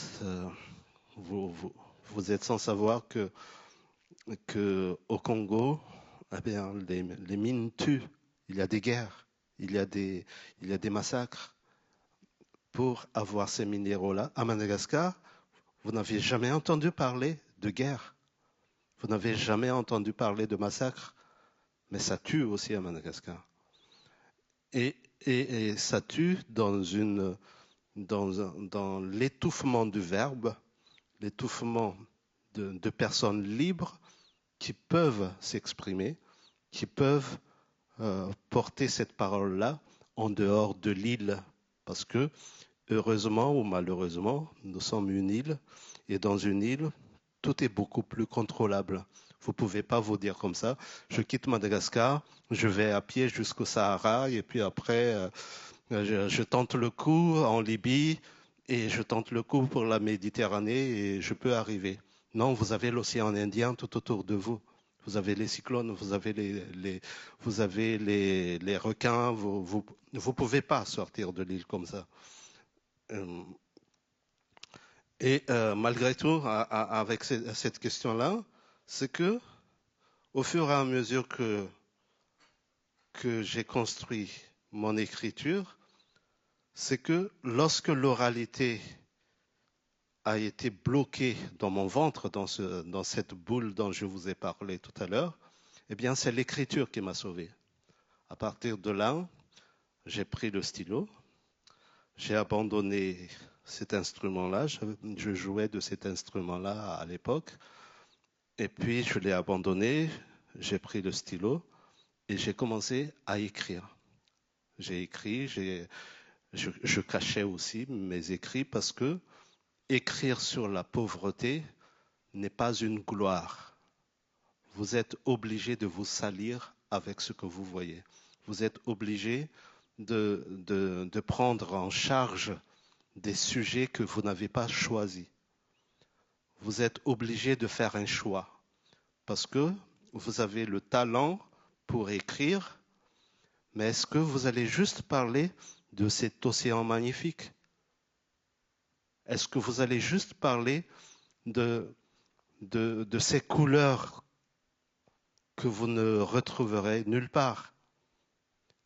sans savoir que au Congo, eh bien, les mines tuent. Il y a des guerres, il y a des massacres pour avoir ces minéraux-là. À Madagascar, vous n'avez jamais entendu parler de guerre. Vous n'avez jamais entendu parler de massacre. Mais ça tue aussi à Madagascar. Et ça tue dans l'étouffement du verbe, l'étouffement de personnes libres qui peuvent s'exprimer, qui peuvent porter cette parole-là en dehors de l'île. Parce que, heureusement ou malheureusement, nous sommes une île, et dans une île, tout est beaucoup plus contrôlable. Vous ne pouvez pas vous dire comme ça, je quitte Madagascar, je vais à pied jusqu'au Sahara, et puis après, je tente le coup en Libye, et je tente le coup pour la Méditerranée, et je peux arriver. Non, vous avez l'océan Indien tout autour de vous. Vous avez les cyclones, vous avez les requins, vous pouvez pas sortir de l'île comme ça. Et malgré tout, avec cette question-là, c'est que, au fur et à mesure que j'ai construit mon écriture, c'est que lorsque l'oralité a été bloquée dans mon ventre, dans cette boule dont je vous ai parlé tout à l'heure, eh bien, c'est l'écriture qui m'a sauvé. À partir de là, j'ai pris le stylo, j'ai abandonné cet instrument-là, je jouais de cet instrument-là à l'époque, et puis je l'ai abandonné, j'ai pris le stylo et j'ai commencé à écrire. J'ai écrit, je cachais aussi mes écrits parce que écrire sur la pauvreté n'est pas une gloire. Vous êtes obligé de vous salir avec ce que vous voyez. Vous êtes obligé de prendre en charge des sujets que vous n'avez pas choisis. Vous êtes obligé de faire un choix parce que vous avez le talent pour écrire, mais est-ce que vous allez juste parler de cet océan magnifique? Est-ce que vous allez juste parler de ces couleurs que vous ne retrouverez nulle part?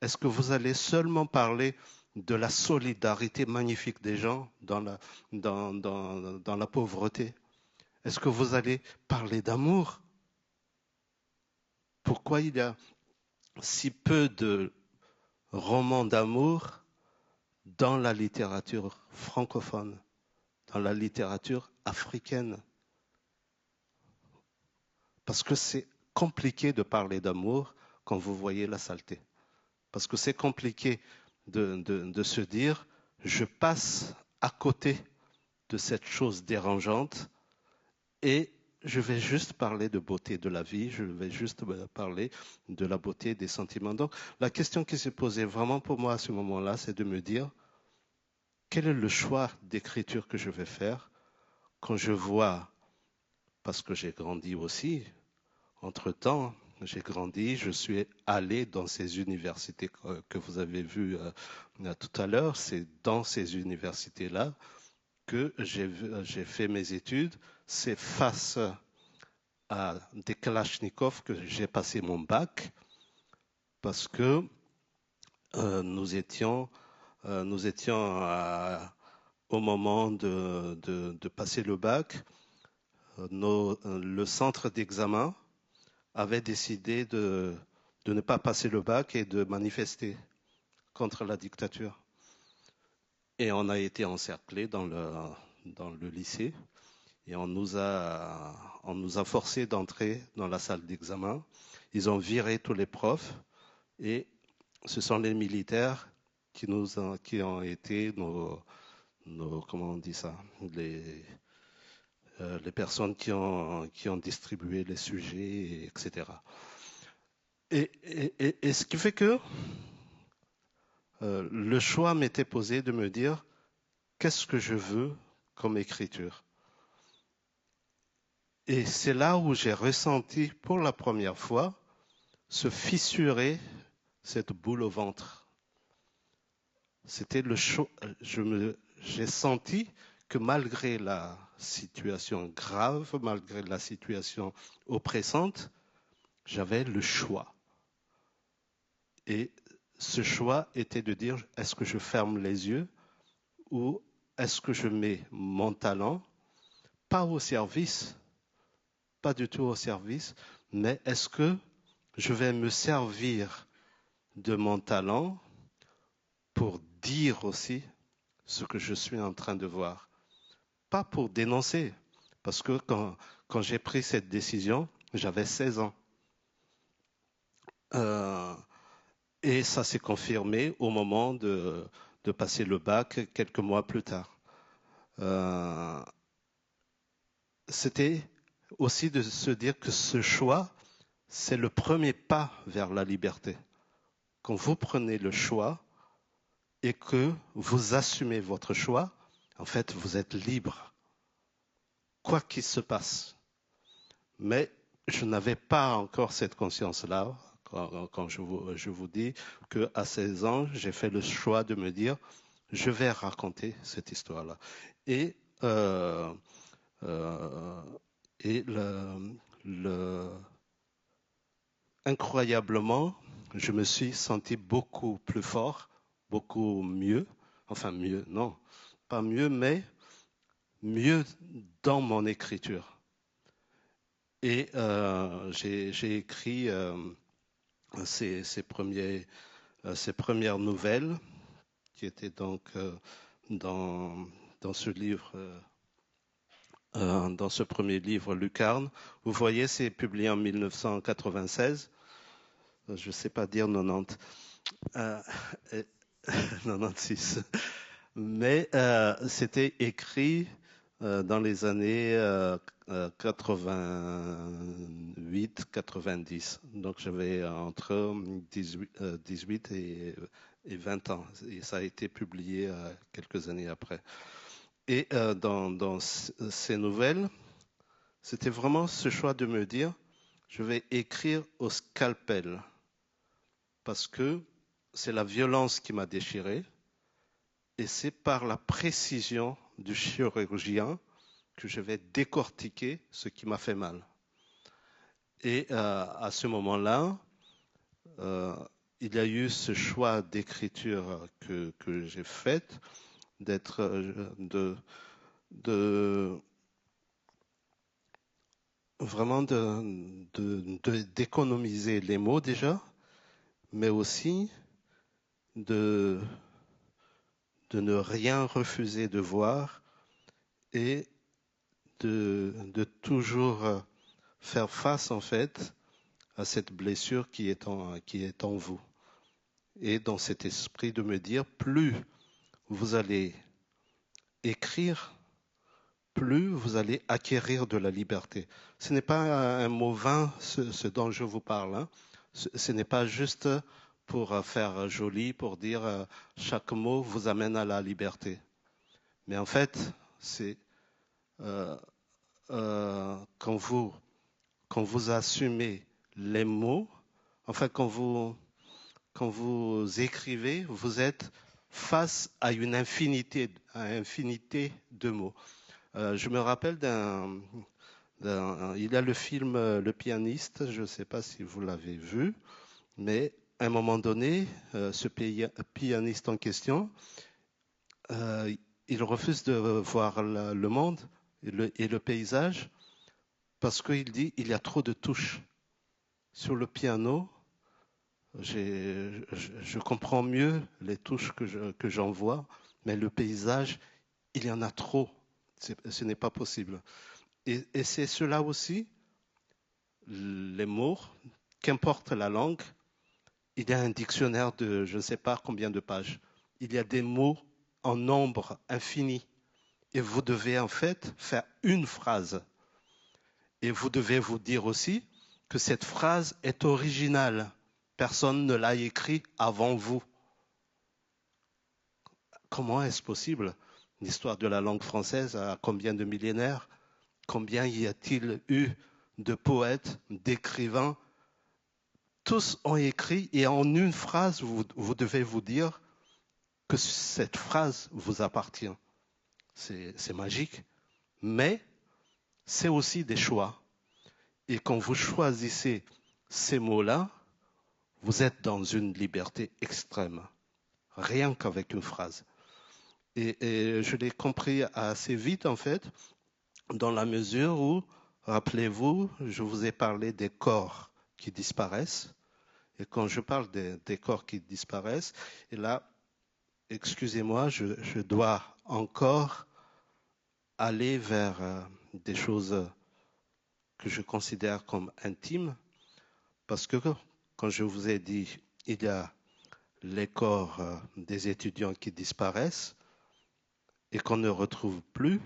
Est-ce que vous allez seulement parler de la solidarité magnifique des gens dans la pauvreté? Est-ce que vous allez parler d'amour? Pourquoi il y a si peu de romans d'amour dans la littérature francophone, dans la littérature africaine? Parce que c'est compliqué de parler d'amour quand vous voyez la saleté. Parce que c'est compliqué de se dire, je passe à côté de cette chose dérangeante et je vais juste parler de beauté de la vie, je vais juste parler de la beauté des sentiments. Donc, la question qui se posait vraiment pour moi à ce moment-là, c'est de me dire, quel est le choix d'écriture que je vais faire quand je vois, parce que j'ai grandi aussi, entre-temps, j'ai grandi, je suis allé dans ces universités que vous avez vues tout à l'heure, c'est dans ces universités-là que j'ai fait mes études, c'est face à des Kalachnikov que j'ai passé mon bac parce que nous étions au moment de passer le bac, le centre d'examen avait décidé de ne pas passer le bac et de manifester contre la dictature. Et on a été encerclés dans le lycée. Et on nous a forcé d'entrer dans la salle d'examen. Ils ont viré tous les profs et ce sont les militaires qui ont été comment on dit ça, les personnes qui ont distribué les sujets, etc. Et ce qui fait que le choix m'était posé de me dire qu'est-ce que je veux comme écriture. Et c'est là où j'ai ressenti pour la première fois se fissurer cette boule au ventre. C'était le chaud. J'ai senti que malgré la situation grave, malgré la situation oppressante, j'avais le choix. Et ce choix était de dire, est-ce que je ferme les yeux ou est-ce que je mets mon talent, pas au service, pas du tout au service, mais est-ce que je vais me servir de mon talent pour dire aussi ce que je suis en train de voir. Pas pour dénoncer, parce que quand j'ai pris cette décision, j'avais 16 ans. Et ça s'est confirmé au moment de passer le bac quelques mois plus tard. C'était aussi de se dire que ce choix, c'est le premier pas vers la liberté. Quand vous prenez le choix et que vous assumez votre choix, en fait, vous êtes libre, quoi qu'il se passe. Mais je n'avais pas encore cette conscience-là quand je vous dis qu'à 16 ans, j'ai fait le choix de me dire, je vais raconter cette histoire-là. Et incroyablement, je me suis senti beaucoup plus fort, beaucoup mieux. Enfin, mieux, non, pas mieux, mais mieux dans mon écriture. Et j'ai écrit ces premières nouvelles qui étaient donc dans ce livre, dans ce premier livre, Lucarne. Vous voyez, c'est publié en 1996. Je ne sais pas dire 90. 96. Mais c'était écrit dans les années 88-90. Donc j'avais entre 18 et 20 ans. Et ça a été publié quelques années après. Et dans ces nouvelles, c'était vraiment ce choix de me dire, je vais écrire au scalpel. Parce que c'est la violence qui m'a déchiré. Et c'est par la précision du chirurgien que je vais décortiquer ce qui m'a fait mal. Et à ce moment-là, il y a eu ce choix d'écriture que j'ai fait, vraiment d'économiser les mots déjà, mais aussi de ne rien refuser de voir et de toujours faire face en fait à cette blessure qui est en vous. Et dans cet esprit de me dire, plus vous allez écrire, plus vous allez acquérir de la liberté. Ce n'est pas un mot vain, ce dont je vous parle. Hein. Ce n'est pas juste pour faire joli, pour dire chaque mot vous amène à la liberté. Mais en fait, c'est quand vous assumez les mots, enfin quand vous écrivez, vous êtes face à une infinité de mots. Je me rappelle il y a le film Le Pianiste, je ne sais pas si vous l'avez vu, mais à un moment donné, ce pianiste en question, il refuse de voir le monde et le paysage parce qu'il dit il y a trop de touches. Sur le piano, je comprends mieux les touches que j'en vois, mais le paysage, il y en a trop. Ce n'est pas possible. Et c'est cela aussi, les mots, qu'importe la langue, il y a un dictionnaire de je ne sais pas combien de pages. Il y a des mots en nombre infini. Et vous devez en fait faire une phrase. Et vous devez vous dire aussi que cette phrase est originale. Personne ne l'a écrit avant vous. Comment est-ce possible? L'histoire de la langue française a combien de millénaires? Combien y a-t-il eu de poètes, d'écrivains? Tous ont écrit et en une phrase, vous devez vous dire que cette phrase vous appartient. C'est magique, mais c'est aussi des choix. Et quand vous choisissez ces mots-là, vous êtes dans une liberté extrême, rien qu'avec une phrase. Et je l'ai compris assez vite, en fait, dans la mesure où, rappelez-vous, je vous ai parlé des corps qui disparaissent. Et quand je parle des corps qui disparaissent, et là, excusez-moi, je dois encore aller vers des choses que je considère comme intimes, parce que quand je vous ai dit, il y a les corps des étudiants qui disparaissent et qu'on ne retrouve plus,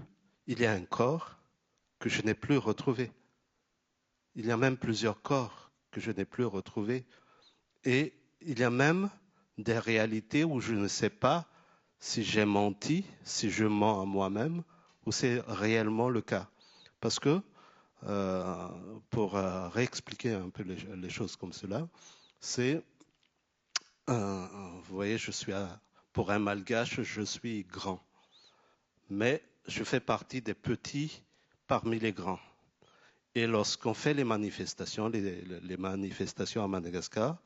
il y a un corps que je n'ai plus retrouvé. Il y a même plusieurs corps que je n'ai plus retrouvés. Et il y a même des réalités où je ne sais pas si j'ai menti, si je mens à moi-même, ou c'est réellement le cas. Parce que, pour réexpliquer un peu les choses comme cela, c'est, vous voyez, pour un malgache, je suis grand. Mais je fais partie des petits parmi les grands. Et lorsqu'on fait les manifestations à Madagascar,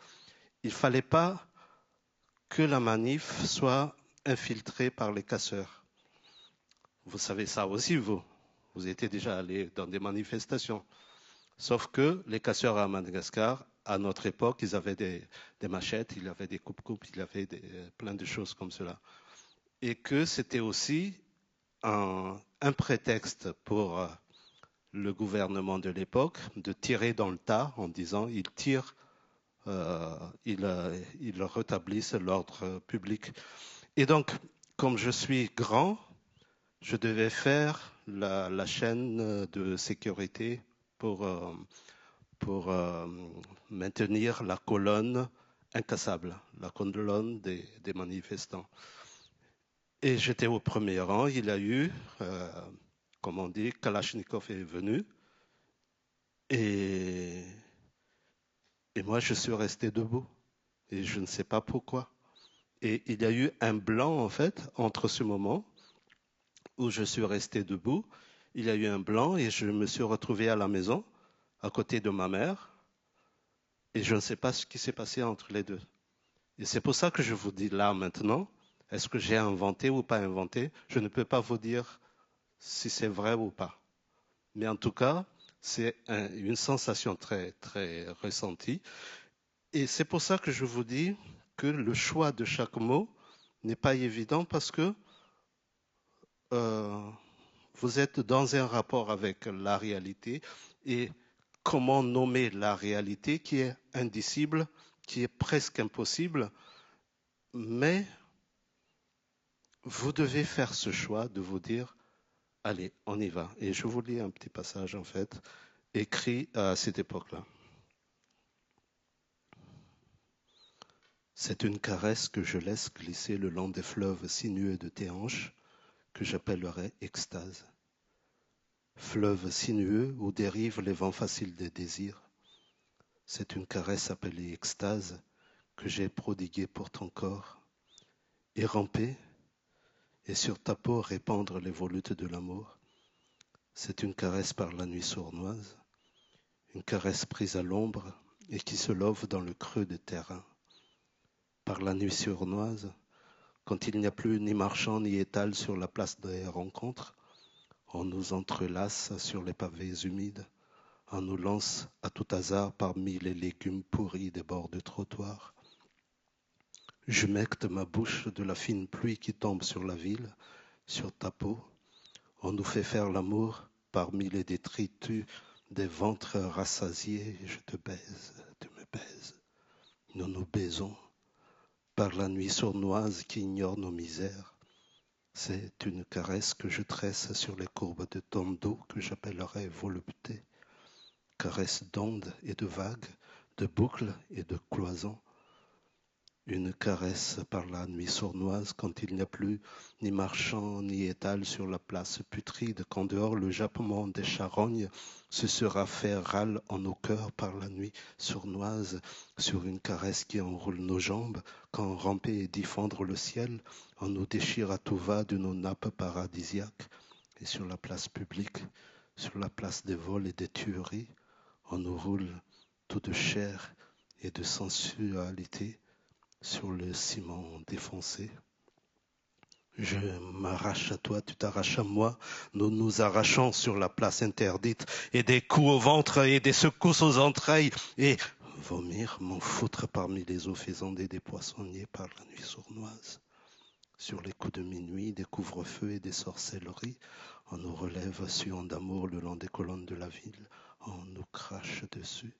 il ne fallait pas que la manif soit infiltrée par les casseurs. Vous savez ça aussi, vous. Vous étiez déjà allé dans des manifestations. Sauf que les casseurs à Madagascar, à notre époque, ils avaient des machettes, ils avaient des coupes-coupes, ils avaient plein de choses comme cela. Et que c'était aussi un prétexte pour le gouvernement de l'époque de tirer dans le tas en disant ils tirent, ils rétablissent l'ordre public. Et donc, comme je suis grand, je devais faire la chaîne de sécurité pour maintenir la colonne incassable, la colonne des manifestants. Et j'étais au premier rang, il y a eu, comme on dit, Kalachnikov est venu, et moi je suis resté debout, et je ne sais pas pourquoi. Et il y a eu un blanc, en fait, entre ce moment où je suis resté debout, il y a eu un blanc et je me suis retrouvé à la maison, à côté de ma mère, et je ne sais pas ce qui s'est passé entre les deux. Et c'est pour ça que je vous dis là maintenant, est-ce que j'ai inventé ou pas inventé? Je ne peux pas vous dire si c'est vrai ou pas. Mais en tout cas, c'est une sensation très, très ressentie. Et c'est pour ça que je vous dis que le choix de chaque mot n'est pas évident parce que vous êtes dans un rapport avec la réalité et comment nommer la réalité qui est indicible, qui est presque impossible, mais vous devez faire ce choix de vous dire Allez, on y va. Et je vous lis un petit passage, en fait, écrit à cette époque-là. C'est une caresse que je laisse glisser le long des fleuves sinueux de tes hanches, que j'appellerai extase. Fleuve sinueux où dérivent les vents faciles des désirs. C'est une caresse appelée extase que j'ai prodiguée pour ton corps, et ramper, et sur ta peau répandre les volutes de l'amour. C'est une caresse par la nuit sournoise, une caresse prise à l'ombre et qui se love dans le creux des terrains. Par la nuit sournoise, quand il n'y a plus ni marchand ni étal sur la place des rencontres, on nous entrelace sur les pavés humides, on nous lance à tout hasard parmi les légumes pourris des bords de trottoir. J'humecte ma bouche de la fine pluie qui tombe sur la ville, sur ta peau. On nous fait faire l'amour parmi les détritus des ventres rassasiés. Je te baise, tu me baises. Nous nous baisons par la nuit sournoise qui ignore nos misères. C'est une caresse que je tresse sur les courbes de ton dos que j'appellerai volupté. Caresse d'ondes et de vagues, de boucles et de cloisons. Une caresse par la nuit sournoise quand il n'y a plus ni marchand ni étal sur la place putride, qu'en dehors le jappement des charognes se sera fait râle en nos cœurs par la nuit sournoise, sur une caresse qui enroule nos jambes, quand ramper et diffondre le ciel, on nous déchire à tout va de nos nappes paradisiaques, et sur la place publique, sur la place des vols et des tueries, on nous roule tout de chair et de sensualité, sur le ciment défoncé. Je m'arrache à toi, tu t'arraches à moi, nous nous arrachons sur la place interdite, et des coups au ventre et des secousses aux entrailles, et vomir, m'en foutre parmi les eaux faisandées des poissonniers par la nuit sournoise. Sur les coups de minuit, des couvre-feux et des sorcelleries, on nous relève suant d'amour le long des colonnes de la ville, on nous crache dessus,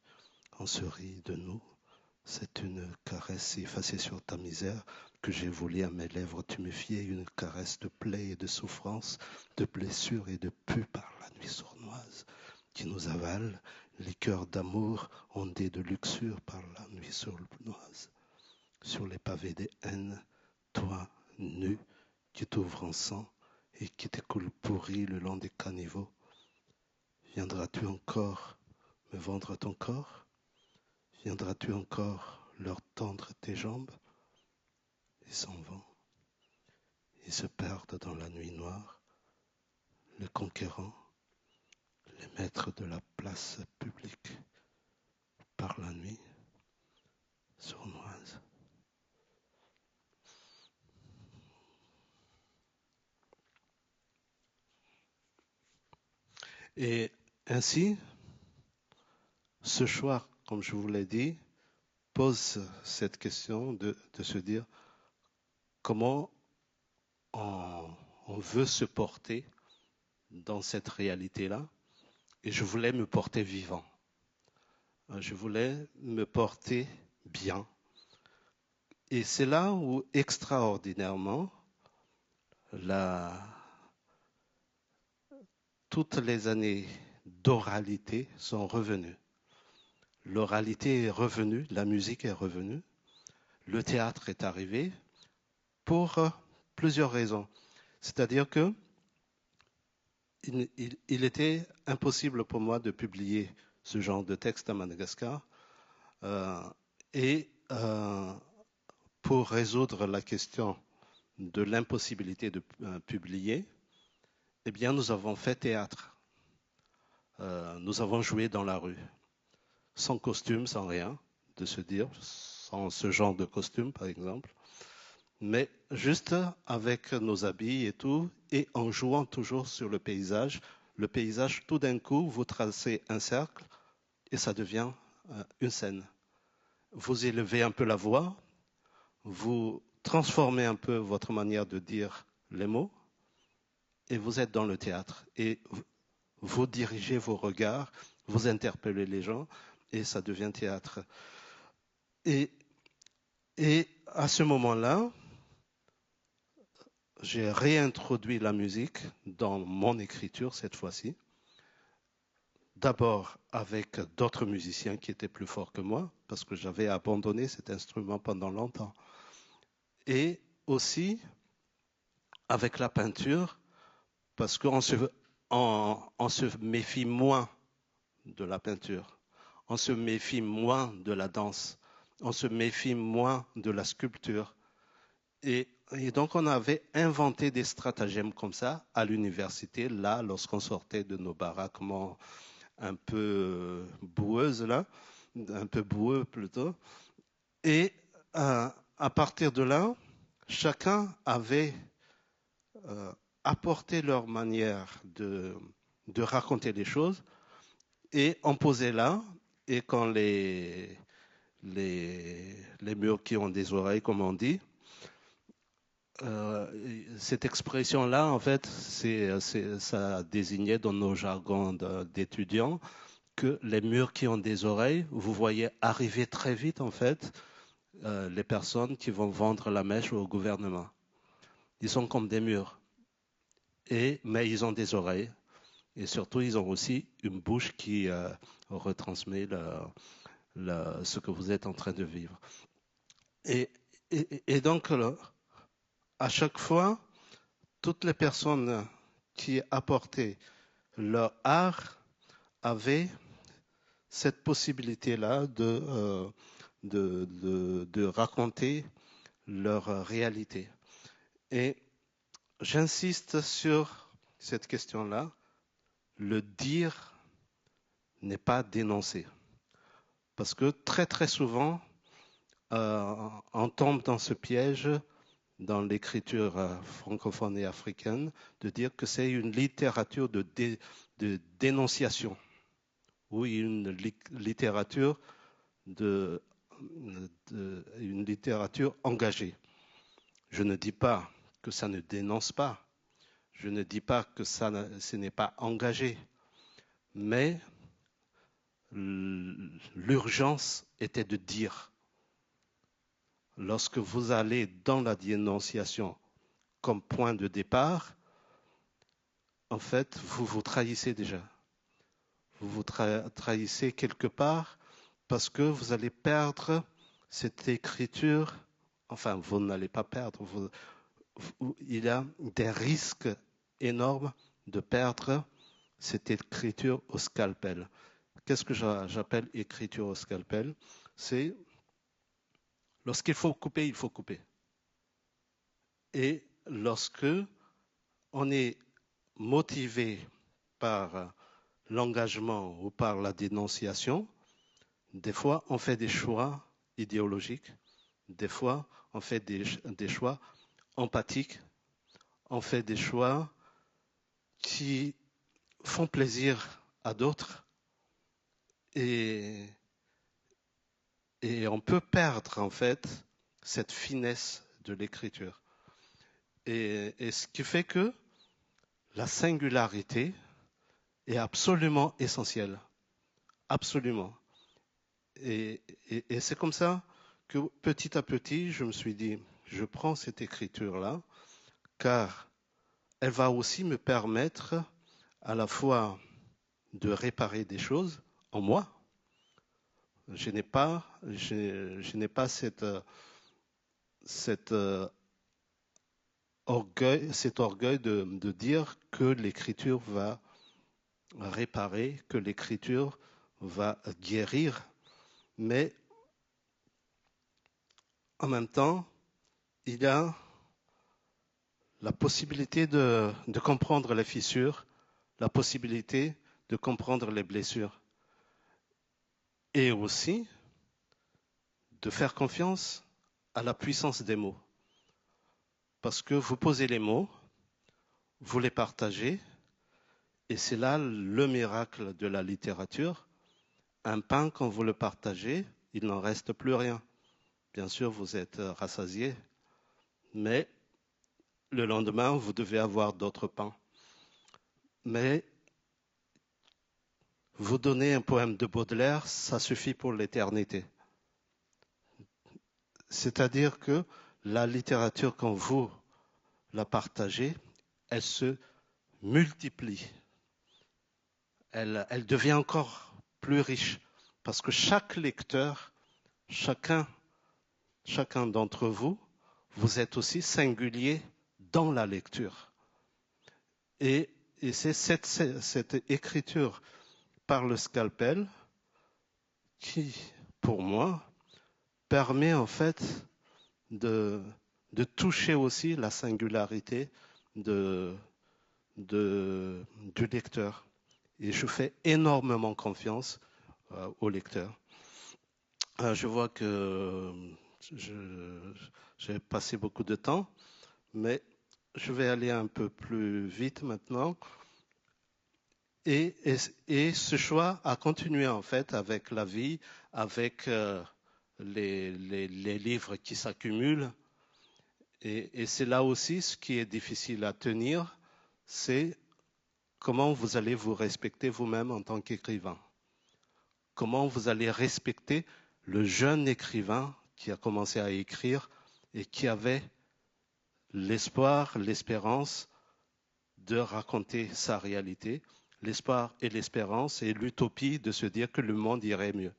on se rit de nous. C'est une caresse effacée sur ta misère que j'ai volée à mes lèvres tuméfiées, une caresse de plaie et de souffrance, de blessures et de pu par la nuit sournoise, qui nous avale, les cœurs d'amour ondés de luxure par la nuit sournoise. Sur les pavés des haines, toi, nu, qui t'ouvres en sang et qui t'écoule pourri le long des caniveaux, viendras-tu encore me vendre ton corps ? Viendras-tu encore leur tendre tes jambes ? Ils s'en vont, ils se perdent dans la nuit noire, les conquérants, les maîtres de la place publique, par la nuit sournoise. Et ainsi, ce choix, comme je vous l'ai dit, pose cette question de se dire comment on veut se porter dans cette réalité-là. Et je voulais me porter vivant. Je voulais me porter bien. Et c'est là où, extraordinairement, toutes les années d'oralité sont revenues. L'oralité est revenue, la musique est revenue, le théâtre est arrivé pour plusieurs raisons. C'est-à-dire que il était impossible pour moi de publier ce genre de texte à Madagascar et pour résoudre la question de l'impossibilité de publier, eh bien, nous avons fait théâtre. Nous avons joué dans la rue, sans costume, sans rien, de se dire, sans ce genre de costume, par exemple, mais juste avec nos habits et tout, et en jouant toujours sur le paysage. Le paysage, tout d'un coup, vous tracez un cercle et ça devient une scène. Vous élevez un peu la voix, vous transformez un peu votre manière de dire les mots et vous êtes dans le théâtre. Et vous dirigez vos regards, vous interpellez les gens et ça devient théâtre. Et à ce moment-là, j'ai réintroduit la musique dans mon écriture cette fois-ci. D'abord avec d'autres musiciens qui étaient plus forts que moi, parce que j'avais abandonné cet instrument pendant longtemps. Et aussi avec la peinture, parce qu'on on se méfie moins de la peinture, on se méfie moins de la danse, on se méfie moins de la sculpture. Et donc on avait inventé des stratagèmes comme ça à l'université, là, lorsqu'on sortait de nos baraques un peu boueuses, là, un peu boueux plutôt. Et à partir de là, chacun avait apporté leur manière de raconter les choses et on posait là. Et quand les murs qui ont des oreilles, comme on dit, cette expression-là, en fait, ça désignait dans nos jargons d'étudiants que les murs qui ont des oreilles, vous voyez arriver très vite, en fait, les personnes qui vont vendre la mèche au gouvernement. Ils sont comme des murs, mais ils ont des oreilles. Et surtout, ils ont aussi une bouche qui retransmet ce que vous êtes en train de vivre. Et donc, à chaque fois, toutes les personnes qui apportaient leur art avaient cette possibilité-là de raconter leur réalité. Et j'insiste sur cette question-là. Le dire n'est pas dénoncer. Parce que très très souvent, on tombe dans ce piège dans l'écriture francophone et africaine de dire que c'est une littérature de dénonciation ou une littérature une littérature engagée. Je ne dis pas que ça ne dénonce pas. Je ne dis pas que ce n'est pas engagé. Mais l'urgence était de dire. Lorsque vous allez dans la dénonciation comme point de départ, en fait, vous vous trahissez déjà. Vous vous trahissez quelque part parce que vous allez perdre cette écriture. Enfin, vous n'allez pas perdre. Il y a des risques énormes de perdre cette écriture au scalpel. Qu'est-ce que j'appelle écriture au scalpel? C'est lorsqu'il faut couper, il faut couper. Et lorsque on est motivé par l'engagement ou par la dénonciation, des fois on fait des choix idéologiques, des fois on fait des choix empathiques, on fait des choix qui font plaisir à d'autres et on peut perdre en fait cette finesse de l'écriture. Et ce qui fait que la singularité est absolument essentielle. Absolument. Et c'est comme ça que petit à petit, je me suis dit, je prends cette écriture-là, car elle va aussi me permettre à la fois de réparer des choses en moi. Je n'ai pas cet orgueil de dire que l'écriture va réparer, que l'écriture va guérir, mais en même temps, il y a la possibilité de comprendre les fissures, la possibilité de comprendre les blessures, et aussi de faire confiance à la puissance des mots. Parce que vous posez les mots, vous les partagez, et c'est là le miracle de la littérature. Un pain, quand vous le partagez, il n'en reste plus rien. Bien sûr, vous êtes rassasié, mais le lendemain, vous devez avoir d'autres pains. Mais vous donnez un poème de Baudelaire, ça suffit pour l'éternité. C'est-à-dire que la littérature, quand vous la partager, elle se multiplie. Elle devient encore plus riche. Parce que chaque lecteur, chacun d'entre vous, vous êtes aussi singulier dans la lecture. Et c'est cette écriture par le scalpel qui, pour moi, permet en fait de toucher aussi la singularité du lecteur. Et je fais énormément confiance au lecteur. Je vois que j'ai passé beaucoup de temps, mais je vais aller un peu plus vite maintenant. Et ce choix a continué en fait avec la vie, avec les livres qui s'accumulent. Et c'est là aussi ce qui est difficile à tenir, c'est comment vous allez vous respecter vous-même en tant qu'écrivain. Comment vous allez respecter le jeune écrivain qui a commencé à écrire et qui avait l'espoir, l'espérance de raconter sa réalité, l'espoir et l'espérance et l'utopie de se dire que le monde irait mieux.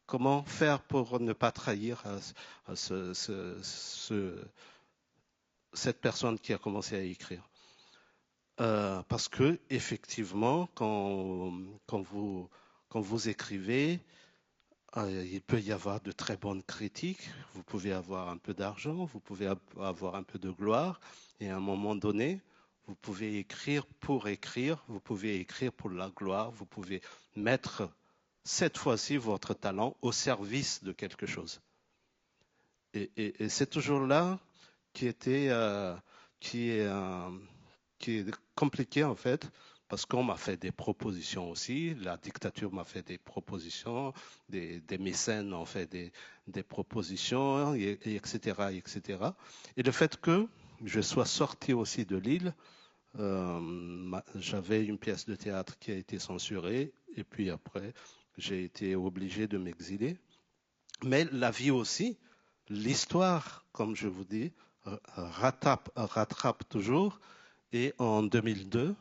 Comment faire pour ne pas trahir cette personne qui a commencé à écrire? Parce que effectivement, quand vous écrivez, il peut y avoir de très bonnes critiques, vous pouvez avoir un peu d'argent, vous pouvez avoir un peu de gloire, et à un moment donné, vous pouvez écrire, vous pouvez écrire pour la gloire, vous pouvez mettre cette fois-ci votre talent au service de quelque chose. Et c'est toujours là qui est compliqué en fait, parce qu'on m'a fait des propositions aussi, la dictature m'a fait des propositions, des mécènes ont fait des propositions, etc., etc. Et le fait que je sois sorti aussi de l'île, j'avais une pièce de théâtre qui a été censurée, et puis après, j'ai été obligé de m'exiler. Mais la vie aussi, l'histoire, comme je vous dis, rattrape toujours. Et en 2002,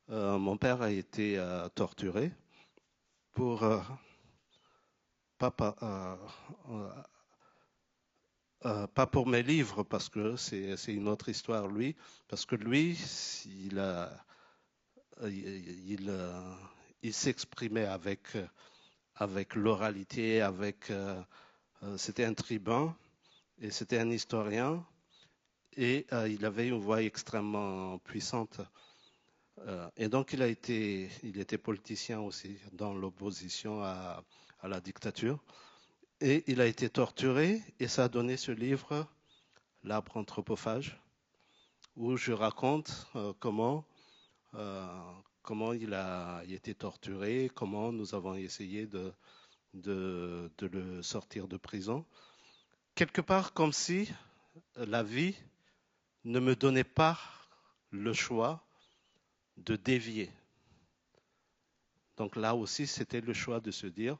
mon père a été torturé pour pas pour mes livres, parce que c'est une autre histoire, lui, parce que lui, il s'exprimait avec l'oralité, c'était un tribun et c'était un historien, et il avait une voix extrêmement puissante. Et donc il était politicien aussi dans l'opposition à la dictature. Et il a été torturé, et ça a donné ce livre, L'arbre anthropophage, où je raconte comment il a été torturé, comment nous avons essayé de le sortir de prison. Quelque part comme si la vie ne me donnait pas le choix de dévier. Donc là aussi, c'était le choix de se dire,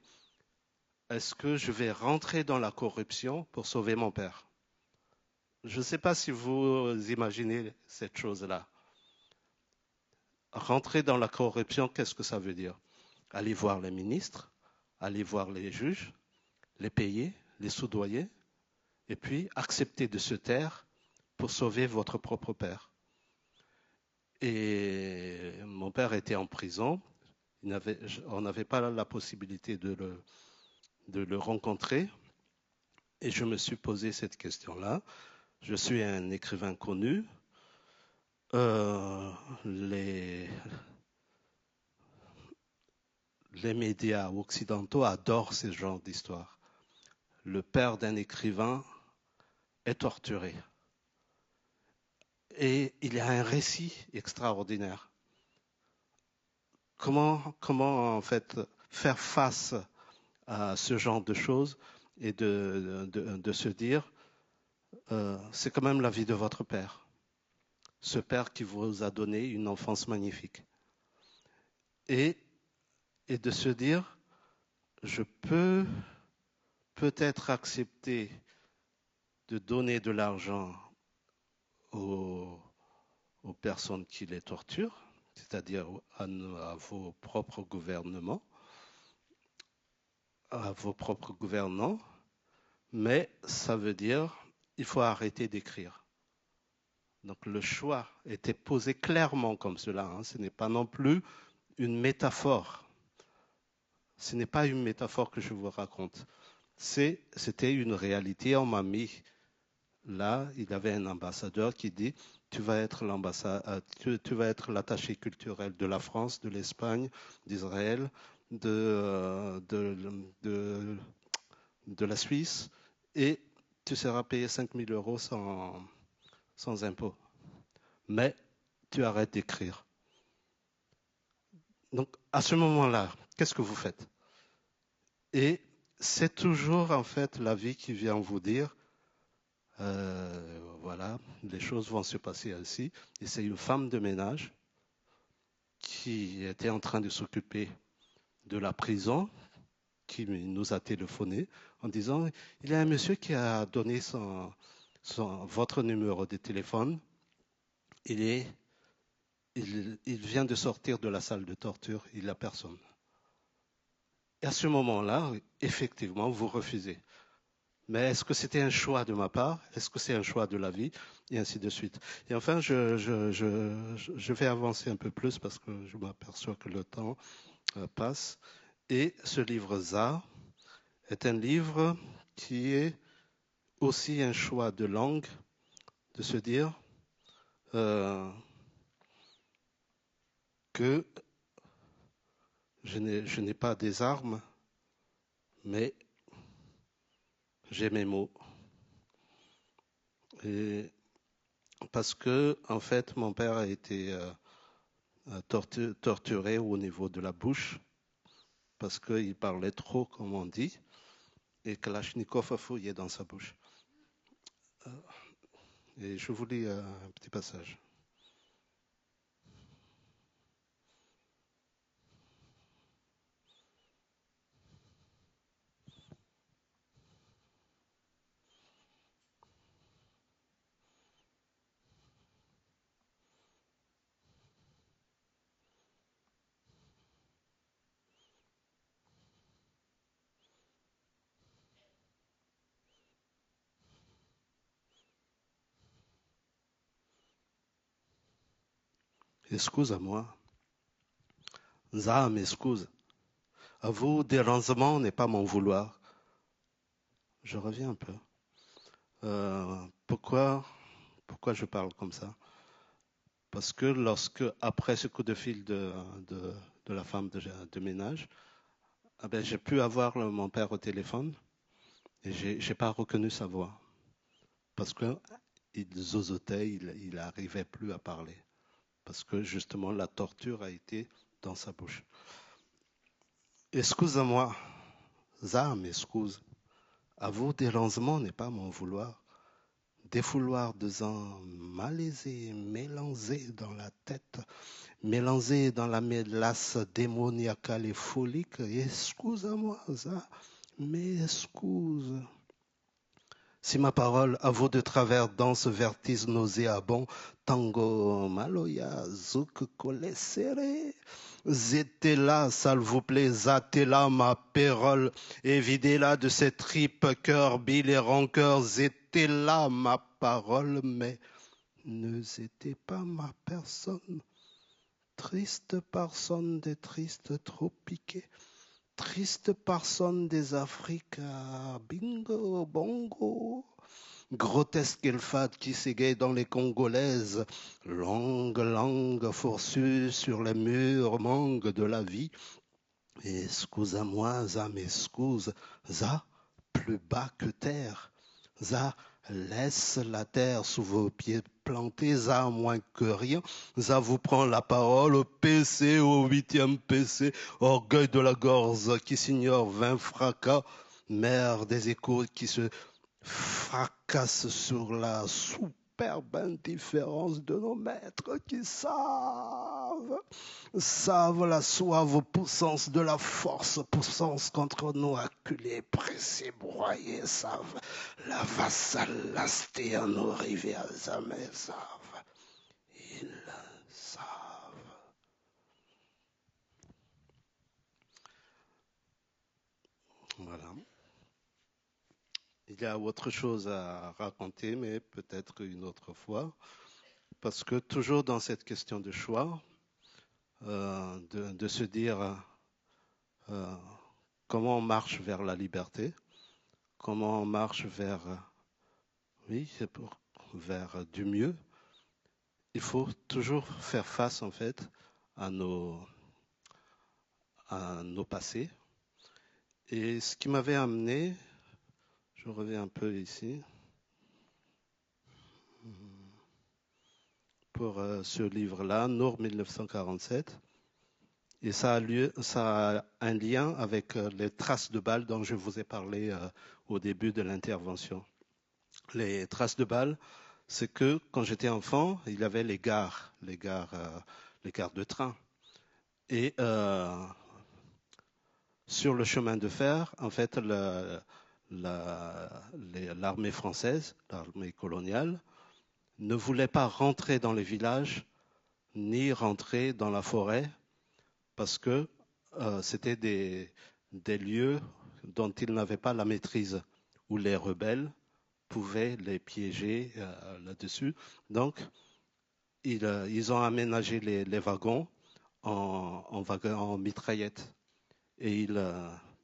est-ce que je vais rentrer dans la corruption pour sauver mon père? Je ne sais pas si vous imaginez cette chose-là. Rentrer dans la corruption, qu'est-ce que ça veut dire? Aller voir les ministres, aller voir les juges, les payer, les soudoyer, et puis accepter de se taire pour sauver votre propre père. Et mon père était en prison. On n'avait pas la possibilité de le rencontrer. Et je me suis posé cette question-là. Je suis un écrivain connu. Les médias occidentaux adorent ce genre d'histoire. Le père d'un écrivain est torturé. Et il y a un récit extraordinaire. Comment en fait faire face à ce genre de choses et de se dire c'est quand même la vie de votre père. Ce père qui vous a donné une enfance magnifique. Et de se dire je peux peut-être accepter de donner de l'argent aux personnes qui les torturent, c'est-à-dire à vos propres gouvernements, à vos propres gouvernants, mais ça veut dire il faut arrêter d'écrire. Donc le choix était posé clairement comme cela, hein. Ce n'est pas non plus une métaphore. Ce n'est pas une métaphore que je vous raconte. C'était une réalité. On m'a mis là, il y avait un ambassadeur qui dit tu vas être l'attaché culturel de la France, de l'Espagne, d'Israël, de la Suisse, et tu seras payé 5 000 € sans impôt. Mais tu arrêtes d'écrire. Donc, à ce moment-là, qu'est-ce que vous faites? Et c'est toujours, en fait, la vie qui vient vous dire, voilà, les choses vont se passer ainsi. Et c'est une femme de ménage qui était en train de s'occuper de la prison, qui nous a téléphoné en disant, il y a un monsieur qui a donné votre numéro de téléphone. Il vient de sortir de la salle de torture, il n'a personne. Et à ce moment-là, effectivement, vous refusez. Mais est-ce que c'était un choix de ma part? Est-ce que c'est un choix de la vie? Et ainsi de suite. Et enfin, je vais avancer un peu plus parce que je m'aperçois que le temps passe. Et ce livre ZA est un livre qui est aussi un choix de langue, de se dire que je n'ai pas des armes, mais j'ai mes mots. Et parce que, en fait, mon père a été torturé au niveau de la bouche, parce qu'il parlait trop, comme on dit, et Kalachnikov a fouillé dans sa bouche. Et je vous lis un petit passage. Excuse-moi. Ça m'excuse. À vous, dérangement n'est pas mon vouloir. Je reviens un peu. Pourquoi je parle comme ça? Parce que après ce coup de fil de la femme de ménage, j'ai pu avoir mon père au téléphone et j'ai pas reconnu sa voix. Parce qu'il zozotait, il n'arrivait plus à parler. Parce que justement, la torture a été dans sa bouche. Excuse-moi, ça m'excuse. À vous, dérangement n'est pas mon vouloir. Défouloir de ans malaisé, mélangé dans la tête, mélangé dans la mélasse démoniacale et folique. Excuse-moi, ça m'excuse. Si ma parole à vous de travers dans ce vertige nauséabond, tango maloya, zouk colessere, zétez là, s'il vous plaît, zétez là ma pérole, et videz-la de ses tripes, cœur, bile et rancœur, zétez là ma parole, mais ne zétez pas ma personne. Triste personne des tristes trop piqués. Triste personne des Afriques, bingo, bongo. Grotesque elfade qui s'égaye dans les Congolaises. Langue fourchue sur les murs, mangue de la vie. Excuse-moi, ça m'excuse, ça plus bas que terre. Ça laisse la terre sous vos pieds plantés, ça moins que rien. Ça vous prend la parole au PC, au 8e PC, orgueil de la gorge qui s'ignore 20 fracas, mère des échos qui se fracassent sur la soupe superbe indifférence de nos maîtres qui savent la soif puissance de la force, puissance contre nos acculés, pressés, broyés, savent la vassale lasté à nos rivières jamais savent. Ils savent. Voilà. Il y a autre chose à raconter, mais peut-être une autre fois, parce que toujours dans cette question de choix, de se dire comment on marche vers la liberté, comment on marche vers, vers du mieux, il faut toujours faire face en fait à nos passés. Et ce qui m'avait amené, je reviens un peu ici, pour ce livre-là, Nour 1947. Et ça a un lien avec les traces de balles dont je vous ai parlé au début de l'intervention. Les traces de balles, c'est que quand j'étais enfant, il y avait les gares de train. Et sur le chemin de fer, en fait, l'armée française, l'armée coloniale, ne voulait pas rentrer dans les villages ni rentrer dans la forêt parce que c'était des lieux dont ils n'avaient pas la maîtrise, où les rebelles pouvaient les piéger là-dessus. Donc, ils ont aménagé les wagons en mitraillettes et ils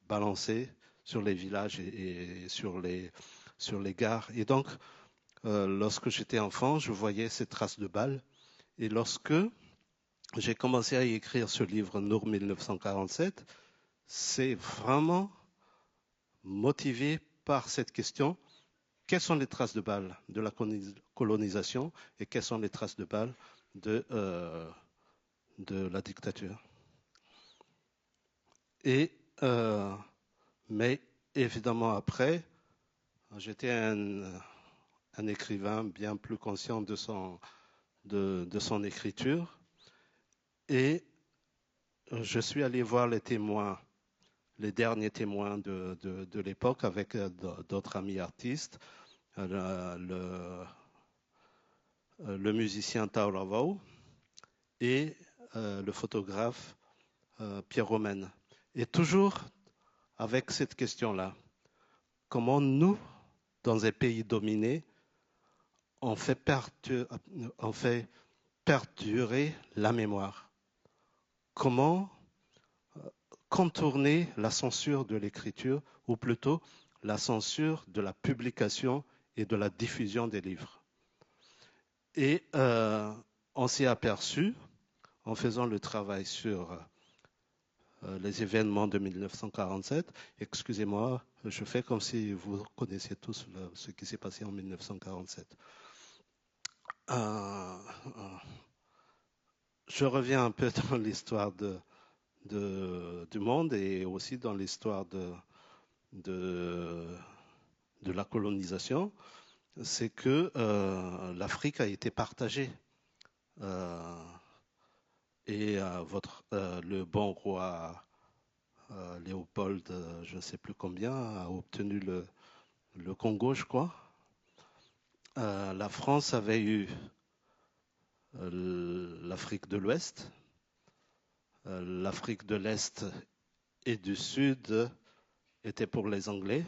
balançaient sur les villages et sur les gares. Et donc, lorsque j'étais enfant, je voyais ces traces de balles. Et lorsque j'ai commencé à écrire ce livre Nour 1947, c'est vraiment motivé par cette question. Quelles sont les traces de balles de la colonisation et quelles sont les traces de balles de la dictature? Et, mais évidemment après, j'étais un écrivain bien plus conscient de son écriture et je suis allé voir les témoins, les derniers témoins de l'époque avec d'autres amis artistes, le musicien Tao Lavau et le photographe Pierre Romaine. Et toujours avec cette question-là, comment nous, dans un pays dominé, on fait perdurer la mémoire? Comment contourner la censure de l'écriture, ou plutôt la censure de la publication et de la diffusion des livres? Et on s'est aperçu, en faisant le travail sur les événements de 1947, excusez-moi, je fais comme si vous connaissiez tous ce qui s'est passé en 1947. Je reviens un peu dans l'histoire du monde et aussi dans l'histoire de la colonisation. C'est que l'Afrique a été partagée. Et le bon roi Léopold, je ne sais plus combien, a obtenu le Congo, je crois. La France avait eu l'Afrique de l'Ouest, l'Afrique de l'Est et du Sud était pour les Anglais,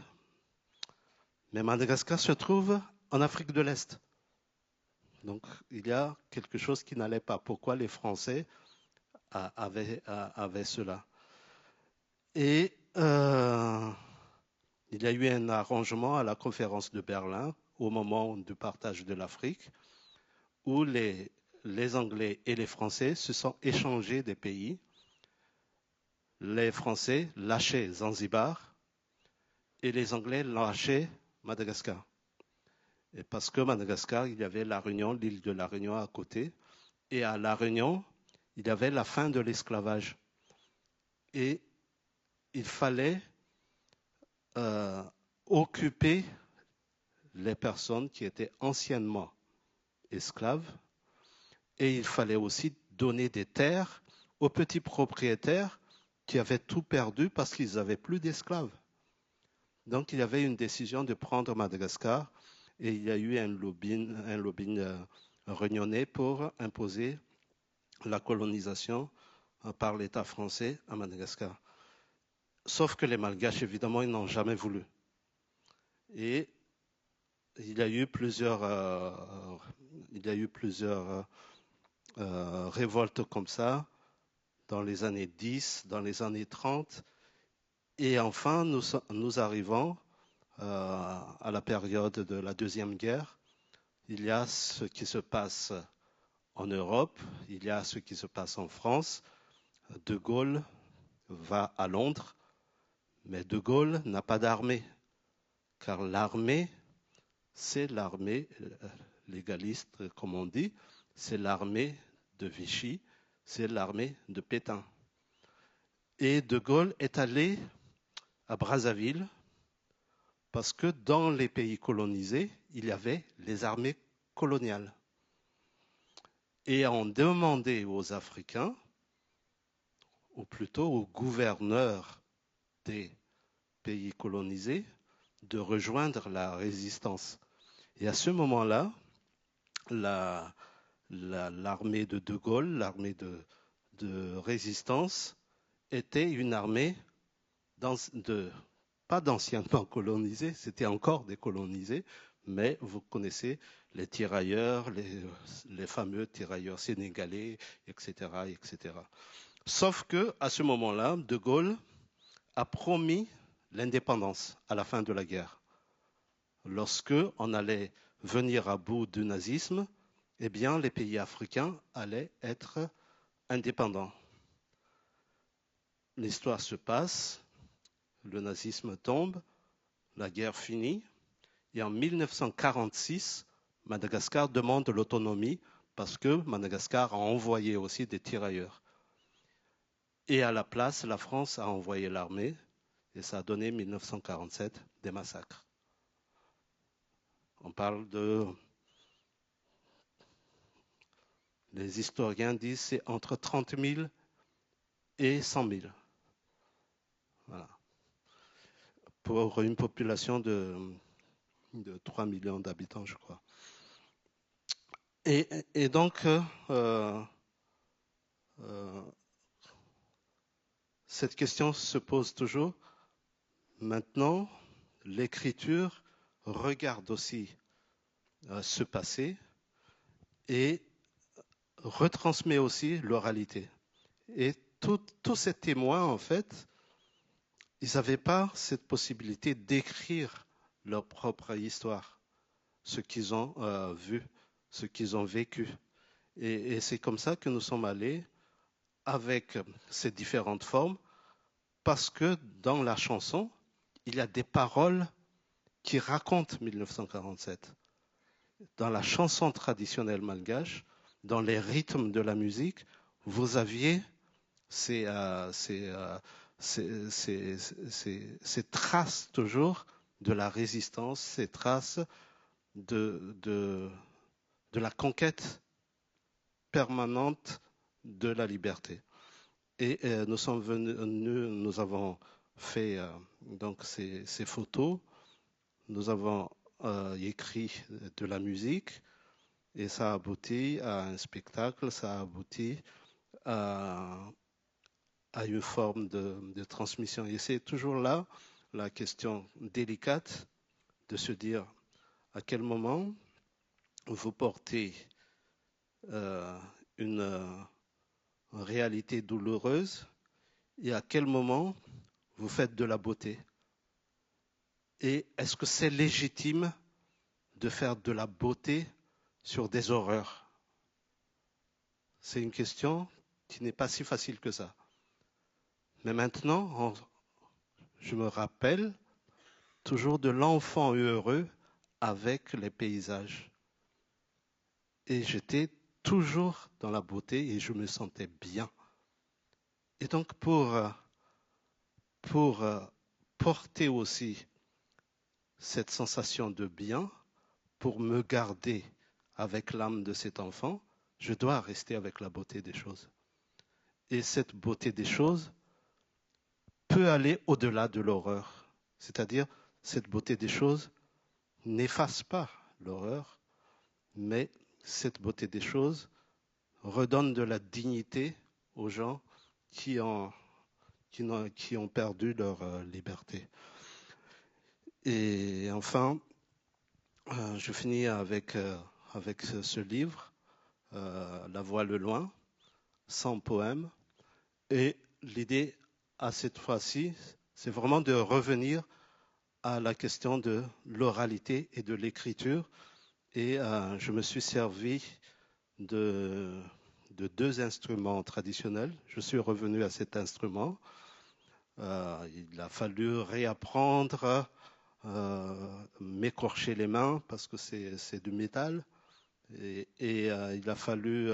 mais Madagascar se trouve en Afrique de l'Est. Donc il y a quelque chose qui n'allait pas. Pourquoi les Français avaient cela? Et il y a eu un arrangement à la conférence de Berlin au moment du partage de l'Afrique où les Anglais et les Français se sont échangés des pays. Les Français lâchaient Zanzibar et les Anglais lâchaient Madagascar. Et parce que Madagascar, il y avait la Réunion, l'île de la Réunion à côté. Et à la Réunion, il y avait la fin de l'esclavage. Et il fallait occuper les personnes qui étaient anciennement esclaves. Et il fallait aussi donner des terres aux petits propriétaires qui avaient tout perdu parce qu'ils n'avaient plus d'esclaves. Donc il y avait une décision de prendre Madagascar et il y a eu un lobbying réunionnais pour imposer la colonisation par l'État français à Madagascar. Sauf que les Malgaches, évidemment, ils n'ont jamais voulu. Et il y a eu plusieurs révoltes comme ça dans les années 10, dans les années 30. Et enfin, nous arrivons à la période de la Deuxième Guerre. Il y a ce qui se passe en Europe, il y a ce qui se passe en France. De Gaulle va à Londres, mais De Gaulle n'a pas d'armée, car l'armée, c'est l'armée légaliste, comme on dit, c'est l'armée de Vichy, c'est l'armée de Pétain. Et De Gaulle est allé à Brazzaville parce que dans les pays colonisés, il y avait les armées coloniales. Et on demandait aux Africains, ou plutôt aux gouverneurs des pays colonisés, de rejoindre la résistance. Et à ce moment-là, l'armée de De Gaulle, l'armée de résistance, était une armée pas d'anciennement colonisés, c'était encore décolonisé, mais vous connaissez les tirailleurs, les fameux tirailleurs sénégalais, etc., etc. Sauf que à ce moment-là, De Gaulle a promis l'indépendance à la fin de la guerre. Lorsque on allait venir à bout du nazisme, eh bien, les pays africains allaient être indépendants. L'histoire se passe, le nazisme tombe, la guerre finit, et en 1946, Madagascar demande l'autonomie parce que Madagascar a envoyé aussi des tirailleurs. Et à la place, la France a envoyé l'armée, et ça a donné 1947 des massacres. On parle de... Les historiens disent c'est entre 30 000 et 100 000. Voilà. Pour une population de 3 millions d'habitants, je crois. Et donc, cette question se pose toujours. Maintenant, l'écriture regarde aussi ce passé et retransmet aussi l'oralité. Et tous ces témoins, en fait, ils n'avaient pas cette possibilité d'écrire leur propre histoire, ce qu'ils ont vu, ce qu'ils ont vécu. Et c'est comme ça que nous sommes allés avec ces différentes formes, parce que dans la chanson, il y a des paroles qui racontent 1947. Dans la chanson traditionnelle malgache, dans les rythmes de la musique, vous aviez ces traces toujours de la résistance, ces traces de la conquête permanente de la liberté. Et nous avons fait donc ces photos, nous avons écrit de la musique, et ça a abouti à un spectacle, ça a abouti à une forme de transmission. Et c'est toujours là la question délicate de se dire à quel moment vous portez une réalité douloureuse et à quel moment vous faites de la beauté. Et est-ce que c'est légitime de faire de la beauté sur des horreurs? C'est une question qui n'est pas si facile que ça. Mais maintenant, je me rappelle toujours de l'enfant heureux avec les paysages. Et j'étais toujours dans la beauté et je me sentais bien. Et donc pour porter aussi cette sensation de bien, pour me garder avec l'âme de cet enfant, je dois rester avec la beauté des choses. Et cette beauté des choses peut aller au-delà de l'horreur. C'est-à-dire, cette beauté des choses n'efface pas l'horreur, mais cette beauté des choses redonne de la dignité aux gens qui ont perdu leur liberté. Et enfin, je finis avec ce livre, La Voix le loin, 100 poèmes. Et l'idée, à cette fois-ci, c'est vraiment de revenir à la question de l'oralité et de l'écriture. Et je me suis servi de 2 instruments traditionnels. Je suis revenu à cet instrument. Il a fallu réapprendre, m'écorcher les mains parce que c'est du métal. Et il a fallu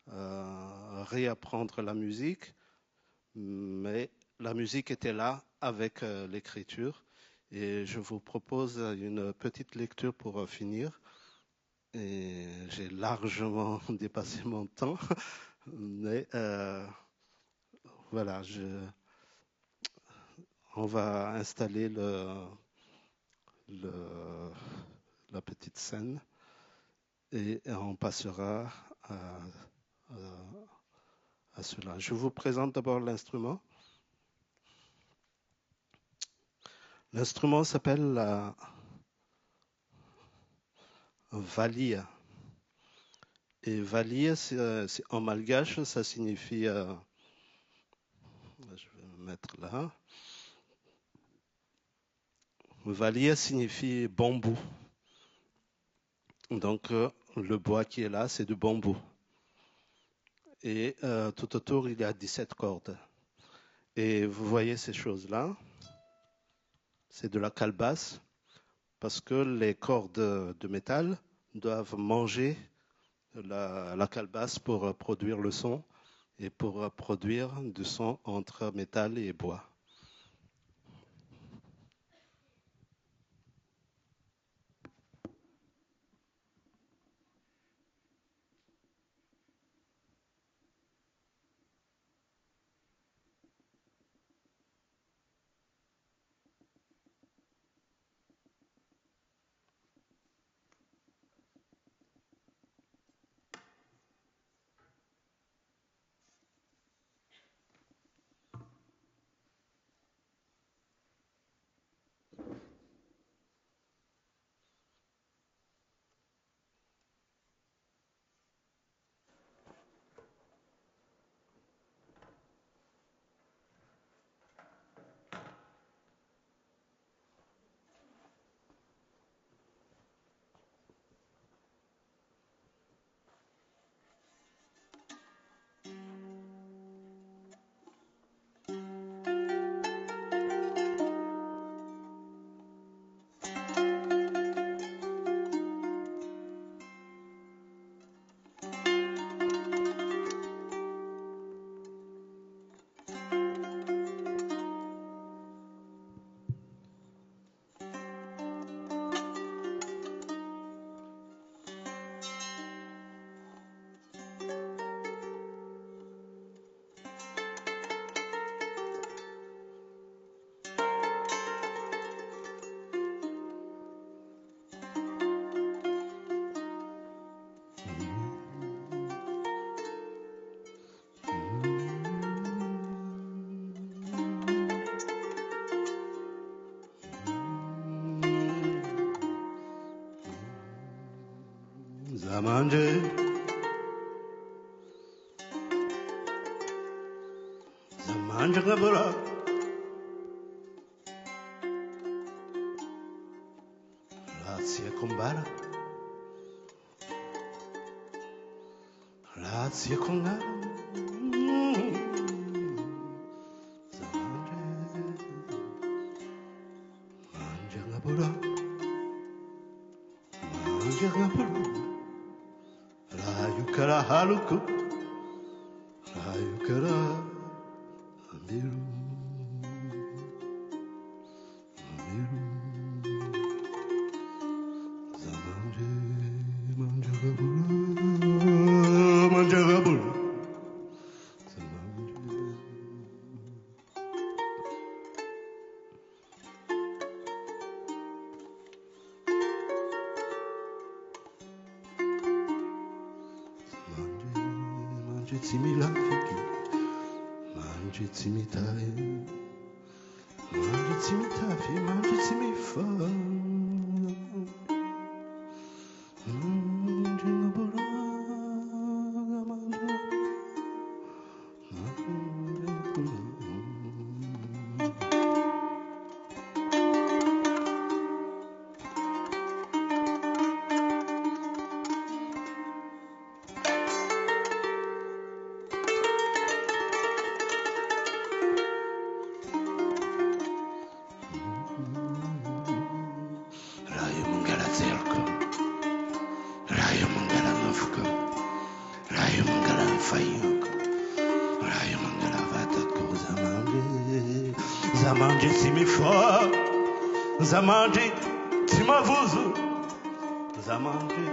réapprendre la musique, mais la musique était là avec l'écriture. Et je vous propose une petite lecture pour finir. Et j'ai largement dépassé mon temps, mais voilà, on va installer la petite scène et on passera à cela. Je vous présente d'abord l'instrument. L'instrument s'appelle la valia. Et valia, c'est en malgache, ça signifie, je vais me mettre là. Valia signifie bambou. Donc le bois qui est là, c'est du bambou. Et tout autour, il y a 17 cordes. Et vous voyez ces choses-là, c'est de la calebasse, parce que les cordes de métal doivent manger la calebasse pour produire le son et pour produire du son entre métal et bois. Zamanje, Zamanje Gabura, Lazia Kumbara, Lazia Kungara, Zamanje, Manje Gabura, Manje Gabura. Rayukara haluku, Rayukara amiru, amiru, Zamanje ma. Mangiatimi la figli, mangiatimi taie, mangiatimi tafi, mangiatimi fa. Zamanji simifa, zamanji timavuzu, zamanji